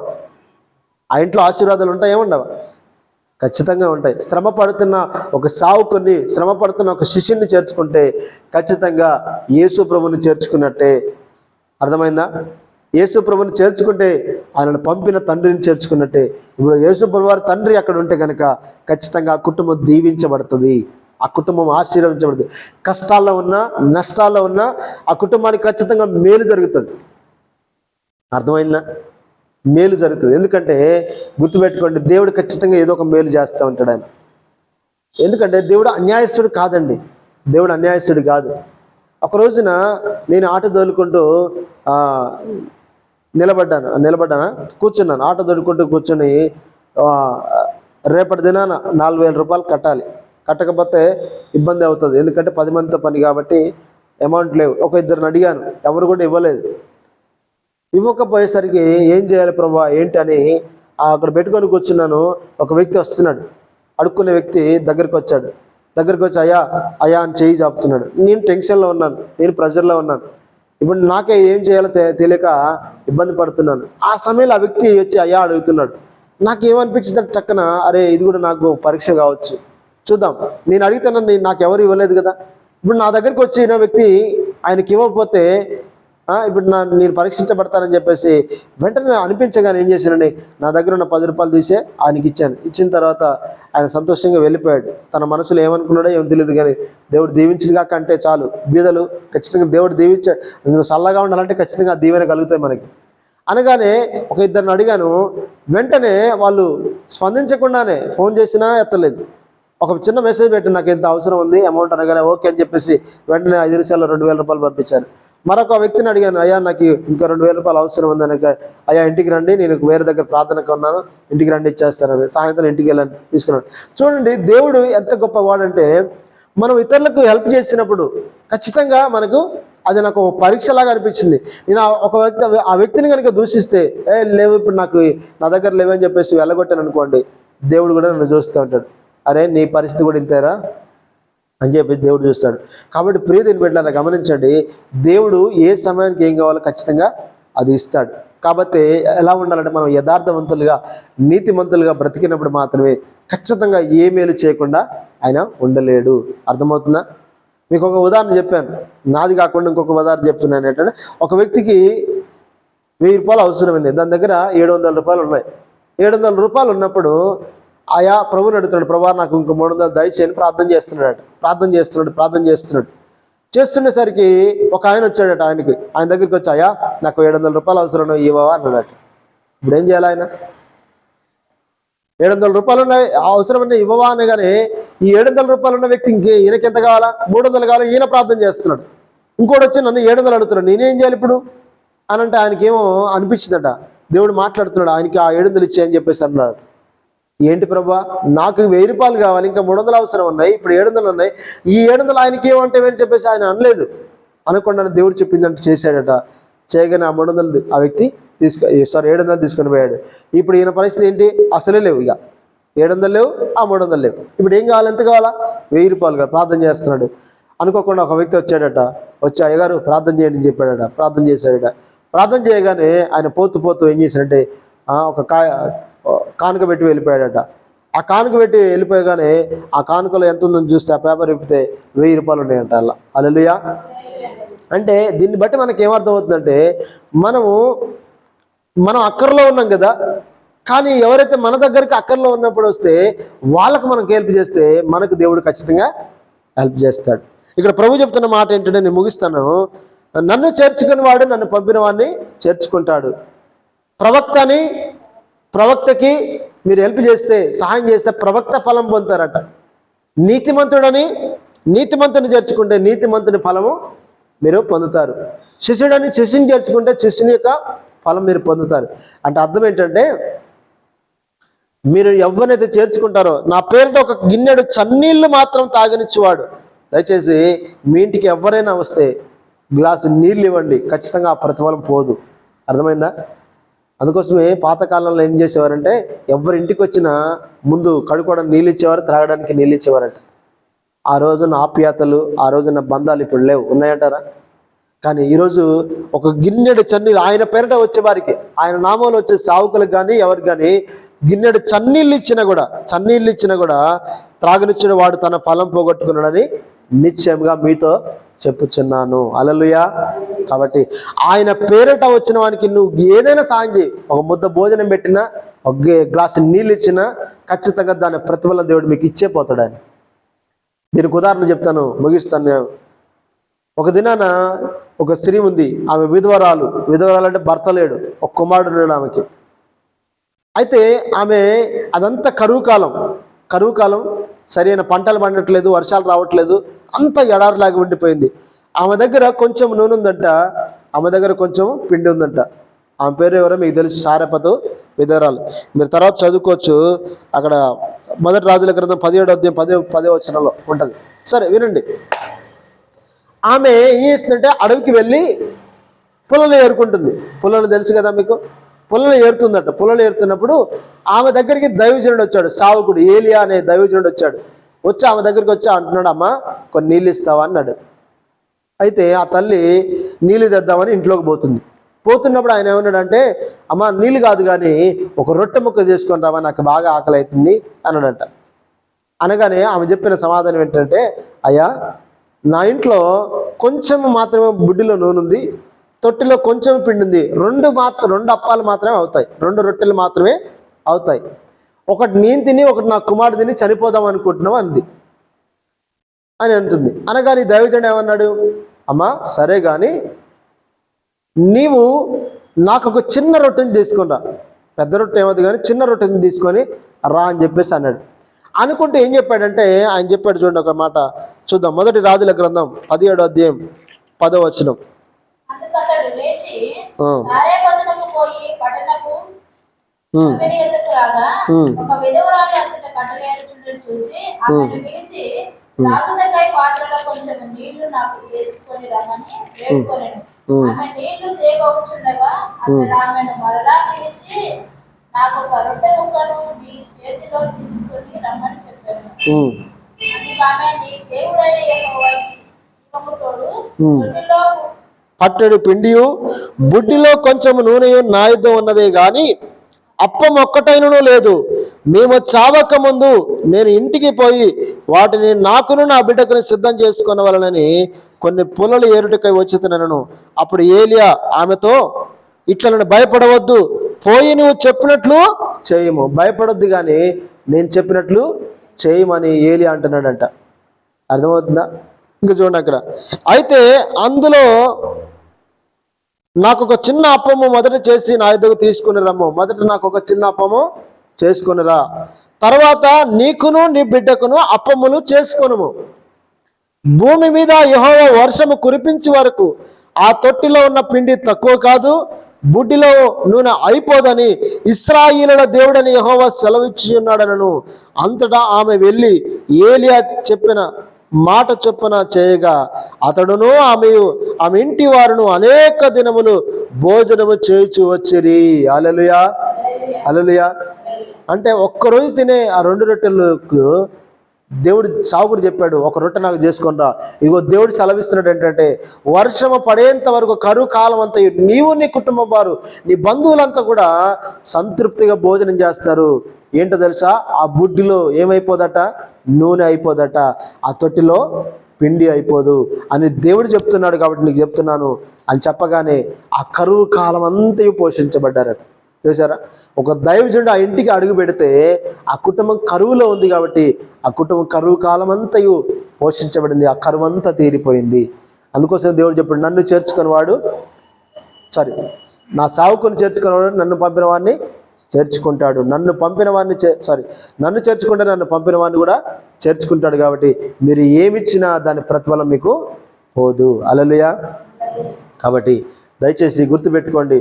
ఆ ఇంట్లో ఆశీర్వాదాలు ఉంటాయా ఉండవా? ఖచ్చితంగా ఉంటాయి. శ్రమ పడుతున్న ఒక సావుకుని, శ్రమ పడుతున్న ఒక శిష్యుని చేర్చుకుంటే ఖచ్చితంగా యేసుప్రభుని చేర్చుకున్నట్టే. అర్థమైందా? యేసుప్రభుని చేర్చుకుంటే ఆయనను పంపిన తండ్రిని చేర్చుకున్నట్టే. ఇప్పుడు యేసుప్రభు వారి తండ్రి అక్కడ ఉంటే కనుక ఖచ్చితంగా ఆ కుటుంబం దీవించబడుతుంది, ఆ కుటుంబం ఆశీర్వదించబడుతుంది. కష్టాల్లో ఉన్నా నష్టాల్లో ఉన్నా ఆ కుటుంబానికి ఖచ్చితంగా మేలు జరుగుతుంది. అర్థమైందా? మేలు జరుగుతుంది. ఎందుకంటే గుర్తుపెట్టుకోండి, దేవుడు ఖచ్చితంగా ఏదో ఒక మేలు చేస్తూ ఉంటాడు ఆయన. ఎందుకంటే దేవుడు అన్యాయస్తుడు కాదండి, దేవుడు అన్యాయస్తుడు కాదు. ఒక రోజున నేను ఆటో దోలుకుంటూ కూర్చున్నాను. ఆటో దోలుకుంటూ కూర్చొని రేపటి దినాన 4,000 రూపాయలు కట్టాలి. కట్టకపోతే ఇబ్బంది అవుతుంది, ఎందుకంటే 10 మందితో పని కాబట్టి అమౌంట్ లేవు. ఒక 2 అడిగాను, ఎవరు కూడా ఇవ్వలేదు. ఇవ్వకపోయేసరికి ఏం చేయాలి ప్రభా ఏంటి అని అక్కడ పెట్టుకొని కూర్చున్నాను. ఒక వ్యక్తి వస్తున్నాడు, అడుక్కునే వ్యక్తి దగ్గరికి వచ్చి అయ్యా అని చేయి చాపుతున్నాడు. నేను టెన్షన్లో ఉన్నాను, నేను ప్రెజర్లో ఉన్నాను. ఇప్పుడు నాకే ఏం చేయాలో తెలియక ఇబ్బంది పడుతున్నాను. ఆ సమయంలో ఆ వ్యక్తి వచ్చి అయ్యా అడుగుతున్నాడు. నాకేమనిపించింది అంటే టక్కన, అరే ఇది కూడా నాకు పరీక్ష కావచ్చు, చూద్దాం. నేను అడుగుతానని నాకు ఎవరు ఇవ్వలేదు కదా. ఇప్పుడు నా దగ్గరికి వచ్చిన వ్యక్తి ఆయనకి ఇవ్వకపోతే ఇప్పుడు నేను పరీక్షించబడతానని చెప్పేసి వెంటనే అనిపించగానే ఏం చేశానండి, నా దగ్గర ఉన్న 10 రూపాయలు తీసే ఆయనకి ఇచ్చాను. ఇచ్చిన తర్వాత ఆయన సంతోషంగా వెళ్ళిపోయాడు. తన మనసులో ఏమనుకున్నాడో ఏమో తెలియదు, కానీ దేవుడు దీవించిన కంటే చాలు. బీదలు ఖచ్చితంగా దేవుడు దీవించాడు. నువ్వు చల్లగా ఉండాలంటే ఖచ్చితంగా దీవెన కలుగుతాయి మనకి. అనగానే ఒక 2 అడిగాను. వెంటనే వాళ్ళు స్పందించకుండానే ఫోన్ చేసినా ఎత్తలేదు. ఒక చిన్న మెసేజ్ పెట్టి నాకు ఎంత అవసరం ఉంది అమౌంట్ అనగానే ఓకే అని చెప్పేసి వెంటనే 5 నిమిషాల్లో 2,000 రూపాయలు పంపించాను. మరొక వ్యక్తిని అడిగాను, అయ్యా నాకు ఇంకా 2,000 రూపాయలు అవసరం ఉంది అనక, అయ్యా ఇంటికి రండి, నేను వేరే దగ్గర ప్రార్థనకు ఉన్నాను, ఇంటికి రండి ఇచ్చేస్తానని. సాయంత్రం ఇంటికి వెళ్ళని తీసుకున్నాను. చూడండి, దేవుడు ఎంత గొప్పవాడంటే మనం ఇతరులకు హెల్ప్ చేసినప్పుడు ఖచ్చితంగా మనకు అది నాకు పరీక్షలాగా అనిపించింది. నేను ఆ వ్యక్తిని కనుక దూషిస్తే లేవు ఇప్పుడు నాకు నా దగ్గర లేవని చెప్పేసి వెళ్ళగొట్టాను అనుకోండి, దేవుడు కూడా నన్ను చూస్తూ ఉంటాడు. అరే నీ పరిస్థితి కూడా ఇంతేరా అని చెప్పి దేవుడు చూస్తాడు. కాబట్టి ప్రియతని బిడ్డలారా గమనించండి, దేవుడు ఏ సమయానికి ఏం కావాలో ఖచ్చితంగా అది ఇస్తాడు. కాబట్టి ఎలా ఉండాలంటే మనం యథార్థవంతులుగా నీతిమంతులుగా బ్రతికినప్పుడు మాత్రమే ఖచ్చితంగా ఏ మేలు చేయకుండా ఆయన ఉండలేడు. అర్థమవుతుందా? మీకు ఒక ఉదాహరణ చెప్పాను, నాది కాకుండా ఇంకొక ఉదాహరణ చెప్తున్నాను. ఏంటంటే ఒక వ్యక్తికి 1000 రూపాయలు అవసరమైంది, దాని దగ్గర 700 రూపాయలు ఉన్నాయి. 700 రూపాయలు ఉన్నప్పుడు ఆయా ప్రభుని అడుగుతున్నాడు, ప్రభా నాకు ఇంకో 300 దయచేయని ప్రార్థన చేస్తున్నాడు. చేస్తుండేసరికి ఒక ఆయన వచ్చాడట. ఆయన దగ్గరికి వచ్చి, అయ్యా నాకు 700 రూపాయలు అవసరం ఇవ్వవా అన్నాడట. ఇప్పుడు ఏం చేయాలి? ఆయన 700 రూపాయలు ఉన్నాయి అవసరమన్నా ఇవ్వవా అనగానే ఈ 700 రూపాయలు ఉన్న వ్యక్తి ఈయనకి ఎంత కావాలా? 300 కావాలి. ఈయన ప్రార్థన చేస్తున్నాడు. ఇంకోటి వచ్చి నన్ను 700 అడుగుతున్నాడు, నేనేం చేయాలి ఇప్పుడు అని అంటే ఆయనకేమో అనిపించిందట, దేవుడు మాట్లాడుతున్నాడు, ఆయనకి ఆ 700 ఇచ్చేయని చెప్పేసి అన్నాడు. ఏంటి ప్రభా, నాకు 1000 రూపాయలు కావాలి, ఇంకా 300 అవసరం ఉన్నాయి, ఇప్పుడు 700 ఉన్నాయి, ఈ 700 ఆయనకి ఏమంటే అని చెప్పేసి ఆయన అనలేదు. అనకుండా దేవుడు చెప్పిందంటే చేశాడట. చేయగానే ఆ 300 ఆ వ్యక్తి 700 తీసుకొని పోయాడు. ఇప్పుడు ఈయన పరిస్థితి ఏంటి? అసలే లేవు, ఇక 700 లేవు, ఆ 300 లేవు. ఇప్పుడు ఏం కావాలి? ఎంత కావాలా? 1000 రూపాయలు కాదు. ప్రార్థన చేస్తున్నాడు. అనుకోకుండా ఒక వ్యక్తి వచ్చాడట. వచ్చి అయ్యగారు ప్రార్థన చేయండి అని చెప్పాడట. ప్రార్థన చేశాడట. ప్రార్థన చేయగానే ఆయన పోతూ ఏం చేశాడంటే ఒక కానుక పెట్టి వెళ్ళిపోయాడట. ఆ కానుక పెట్టి వెళ్ళిపోయగానే ఆ కానుకలో ఎంత ఉందని చూస్తే ఆ పేపర్ విప్పితే 1000 రూపాయలు ఉన్నాయంట అలా. హల్లెలూయా. అంటే దీన్ని బట్టి మనకి ఏమర్థం అవుతుందంటే మనం అక్కర్లో ఉన్నాం కదా, కానీ ఎవరైతే మన దగ్గరికి అక్కర్లో ఉన్నప్పుడు వస్తే వాళ్ళకు మనకు హెల్ప్ చేస్తే మనకు దేవుడు ఖచ్చితంగా హెల్ప్ చేస్తాడు. ఇక్కడ ప్రభు చెప్తున్న మాట ఏంటంటే, నేను ముగిస్తాను, నన్ను చేర్చుకుని వాడు నన్ను పంపిన వాడిని చేర్చుకుంటాడు. ప్రవక్తకి మీరు హెల్ప్ చేస్తే, సహాయం చేస్తే ప్రవక్త ఫలం పొందుతారట. నీతిమంతుని చేర్చుకుంటే నీతిమంతుని ఫలము మీరు పొందుతారు. శిష్యుని చేర్చుకుంటే శిష్యుని యొక్క ఫలం మీరు పొందుతారు. అంటే అర్థం ఏంటంటే, మీరు ఎవరినైతే చేర్చుకుంటారో, నా పేరుతో ఒక గిన్నెడు చన్నీళ్ళు మాత్రం తాగనిచ్చేవాడు, దయచేసి మీ ఇంటికి ఎవరైనా వస్తే గ్లాసు నీళ్ళు ఇవ్వండి, ఖచ్చితంగా ఆ ప్రతిఫలం పోదు. అర్థమైందా? అందుకోసమే పాతకాలంలో ఏం చేసేవారంటే, ఎవరింటికి వచ్చినా ముందు కడుక్కోవడానికి నీళ్ళు ఇచ్చేవారు, త్రాగడానికి నీళ్ళు ఇచ్చేవారంట. ఆ రోజున ఆప్యాయతలు, ఆ రోజున బంధాలు ఇప్పుడు లేవు. ఉన్నాయంటారా? కానీ ఈరోజు ఒక గిన్నెడు చన్నీళ్ళు ఆయన పేరిట వచ్చేవారికి, ఆయన నామంలో వచ్చే సావుకులకు కానీ ఎవరికి కానీ గిన్నెడు చన్నీళ్ళు ఇచ్చినా కూడా త్రాగనిచ్చిన వాడు తన ఫలం పోగొట్టుకున్నాడని నిశ్చయంగా మీతో చెప్పుచున్నాను. హల్లెలూయా. కాబట్టి ఆయన పేరిట వచ్చిన వానికి నువ్వు ఏదైనా సాయం చేయి. ఒక ముద్ద భోజనం పెట్టినా, ఒక గ్లాసు నీళ్ళు ఇచ్చినా ఖచ్చితంగా దాని ప్రతిఫలం దేవుడు మీకు ఇచ్చే పోతాడు ఆయన. దీనికి ఉదాహరణ చెప్తాను, ముగిస్తాను. ఒక దినాన ఒక స్త్రీ ఉంది, ఆమె విధవరాలు అంటే భర్త లేడు, ఒక కుమారుడు లేడు ఆమెకి. అయితే ఆమె అదంతా కరువు కాలం, సరైన పంటలు పండట్లేదు, వర్షాలు రావట్లేదు, అంత ఎడారిలాగా ఉండిపోయింది. ఆమె దగ్గర కొంచెం నూనె ఉందంట, ఆమె దగ్గర కొంచెం పిండి ఉందంట. ఆమె పేరు ఎవరో మీకు తెలుసు, సారెపతు విధవరాలు. మీరు తర్వాత చదువుకోవచ్చు. అక్కడ 1 రాజుల గ్రంథం 17వ అధ్యాయం 10వ వచనంలో ఉంటుంది. సరే వినండి. ఆమె ఏం చేస్తుందంటే, అడవికి వెళ్ళి పుల్లలు ఏరుకుంటుంది. పుల్లలు తెలుసు కదా మీకు, పుల్లలు ఏరుతుందట. పుల్లలు ఏరుతున్నప్పుడు ఆమె దగ్గరికి దైవజనుడు వచ్చాడు, సావుకుడు ఏలియా అనే దైవజనుడు వచ్చి ఆమె దగ్గరికి వచ్చి అంటున్నాడు, అమ్మ కొన్ని నీళ్ళు ఇస్తావా అన్నాడు. అయితే ఆ తల్లి నీళ్ళు తెద్దామని ఇంట్లోకి పోతున్నప్పుడు ఆయన ఏమన్నాడంటే, అమ్మ నీళ్ళు కాదు కానీ ఒక రొట్టె ముక్క చేసుకొని రావా, నాకు బాగా ఆకలి అవుతుంది అన్నాడంట. అనగానే ఆమె చెప్పిన సమాధానం ఏంటంటే, అయ్యా నా ఇంట్లో కొంచెం మాత్రమే బుడ్డిలో నూనె ఉంది, తొట్టిలో కొంచెం పిండి ఉంది, 2 అప్పాలు మాత్రమే అవుతాయి, 2 రొట్టెలు మాత్రమే అవుతాయి. ఒకటి నేను తిని ఒకటి నా కుమారుడు తిని చనిపోదాం అనుకుంటున్నావు అని అంటుంది. అనగాని దైవజనుడు ఏమన్నాడు, అమ్మా సరే కానీ నీవు నాకు ఒక చిన్న రొట్టెని తీసుకొని రా, పెద్ద రొట్టె ఏమవుతుంది కానీ చిన్న రొట్టెని తీసుకొని రా అని చెప్పేసి అన్నాడు. అనుకుంటే ఏం చెప్పాడంటే, ఆయన చెప్పాడు చూడండి ఒక మాట చూద్దాం. 1 రాజుల గ్రంథం 17వ అధ్యాయం 10వ వచనం. పట్టెడు పిండియు బుడ్డిలో కొంచెం నూనెయు నా యుద్ధం ఉన్నవే గాని అప్పం ఒక్కటైనను లేదు. మేము చావక ముందు నేను ఇంటికి పోయి వాటిని నాకును నా బిడ్డకుని సిద్ధం చేసుకొనవలనని కొన్ని పుల్లలు ఏరుటకై వచ్చినను. అప్పుడు ఏలియా ఆమెతో, ఇట్లా భయపడవద్దు, పోయి నువ్వు చెప్పినట్లు చేయము, భయపడొద్దు కానీ నేను చెప్పినట్లు చేయమని ఏలియా అంటున్నాడంట. అర్థమవుతుందా? ఇంకా చూడండి అక్కడ. అయితే అందులో నాకు ఒక చిన్న అప్పము మొదట చేసి నా యొద్దకు తీసుకుని రమ్ము. మొదట నాకు ఒక చిన్న అప్పము చేసుకునిరా, తర్వాత నీకును నీ బిడ్డకును అప్పములు చేసుకొనుము. భూమి మీద యెహోవా వర్షము కురిపించే వరకు ఆ తొట్టిలో ఉన్న పిండి తక్కువ కాదు, బుడ్డిలో నూనె అయిపోదని ఇశ్రాయేలుల దేవుడని యెహోవా సెలవిచ్చి ఉన్నాడనను. అంతటా ఆమె వెళ్ళి ఏలియా చెప్పిన మాట చొప్పున చేయగా అతడును ఆమె ఇంటి వారును అనేక దినములు భోజనము చేయుచు వచ్చిరి. హల్లెలూయా, హల్లెలూయా. అంటే ఒక్కరోజు తినే ఆ 2 రొట్టెలకు దేవుడు సావుకుడు చెప్పాడు, ఒక రొట్టె నాకు చేసుకొని రా. ఇగో దేవుడు సెలవిస్తున్నాడు ఏంటంటే, వర్షము పడేంత వరకు కరువు కాలం అంతా నీవు నీ కుటుంబం వారు నీ బంధువులంతా కూడా సంతృప్తిగా భోజనం చేస్తారు. ఏంటో తెలుసా? ఆ బుడ్డిలో ఏమైపోదట? నూనె అయిపోదట, ఆ తొట్టిలో పిండి అయిపోదు అని దేవుడు చెప్తున్నాడు. కాబట్టి నీకు చెప్తున్నాను అని చెప్పగానే ఆ కరువు కాలం అంతా పోషించబడ్డారట. చూసారా? ఒక దైవజనుడు ఆ ఇంటికి అడుగు పెడితే ఆ కుటుంబం కరువులో ఉంది కాబట్టి ఆ కుటుంబం కరువు కాలం అంతయు పోషించబడింది, ఆ కరువు అంతా తీరిపోయింది. అందుకోసం దేవుడు చెప్పాడు, నన్ను చేర్చుకుని వాడు నా సావుకుని చేర్చుకునేవాడు నన్ను పంపిన వాడిని చేర్చుకుంటాడు, నన్ను పంపిన వాడిని నన్ను చేర్చుకుంటే నన్ను పంపిన వాడిని కూడా చేర్చుకుంటాడు. కాబట్టి మీరు ఏమిచ్చినా దాని ప్రతిఫలం మీకు పోదు. హల్లెలూయా. కాబట్టి దయచేసి గుర్తుపెట్టుకోండి,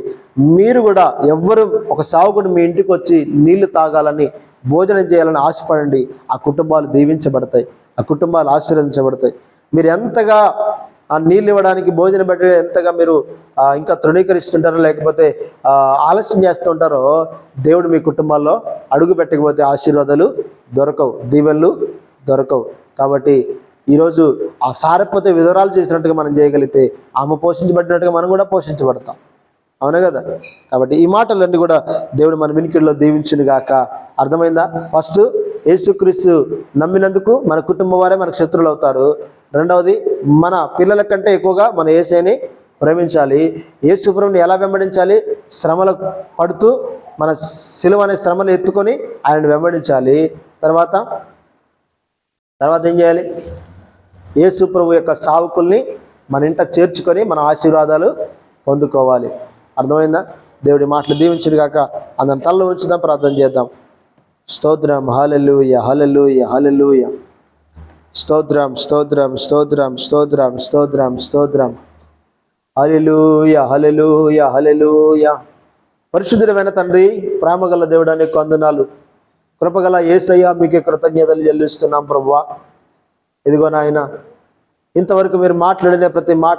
మీరు కూడా ఎవ్వరు ఒక సావుకుడు మీ ఇంటికి వచ్చి నీళ్లు తాగాలని భోజనం చేయాలని ఆశపడండి. ఆ కుటుంబాలు దీవించబడతాయి, ఆ కుటుంబాలు ఆశీర్వదించబడతాయి. మీరు ఎంతగా ఆ నీళ్ళు ఇవ్వడానికి భోజనం పెట్టి ఎంతగా మీరు ఇంకా తృణీకరిస్తుంటారో లేకపోతే ఆలస్యం చేస్తుంటారో దేవుడు మీ కుటుంబాల్లో అడుగు పెట్టకపోతే ఆశీర్వాదాలు దొరకవు, దీవెనలు దొరకవు. కాబట్టి ఈరోజు ఆ సారపోతే విధవరాలు చేసినట్టుగా మనం చేయగలిగితే ఆమె పోషించబడినట్టుగా మనం కూడా పోషించబడతాం. అవునా కదా? కాబట్టి ఈ మాటలన్నీ కూడా దేవుడు మన వినికిడిలో దీవించును గాక. అర్థమైందా? ఫస్ట్ యేసుక్రీస్తు నమ్మినందుకు మన కుటుంబం వారే మనకు శత్రువులు అవుతారు. రెండవది, మన పిల్లల కంటే ఎక్కువగా మన యేసుని ప్రేమించాలి. యేసు ప్రభువుని ఎలా వెంబడించాలి? శ్రమలు పడుతూ మన సిలువ అనే శ్రమలు ఎత్తుకొని ఆయనను వెంబడించాలి. తర్వాత ఏం చేయాలి? యేసు ప్రభు యొక్క సావుకుల్ని మన ఇంట చేర్చుకొని మన ఆశీర్వాదాలు పొందుకోవాలి. అర్థమైందా? దేవుడి మాటలు దీవించును గాక. అందరం తలలో ఉంచుదాం, ప్రార్థన చేద్దాం. స్తోత్రం, హల్లెలూయా, హల్లెలూయా, హల్లెలూయా. స్తోత్రం, స్తోత్రం, స్తోత్రం, స్తోత్రం, స్తోత్రం, స్తోత్రం. హల్లెలూయా, హల్లెలూయా, హల్లెలూయా. పరిశుద్ధుడైన తండ్రి, ప్రేమగల దేవుడా నీకు వందనాలు. కృపగల యేసయ్య మీకే కృతజ్ఞతలు చెల్లిస్తున్నాం ప్రభువా. ఇదిగో నాయన, ఇంతవరకు మీరు మాట్లాడిన ప్రతి మాట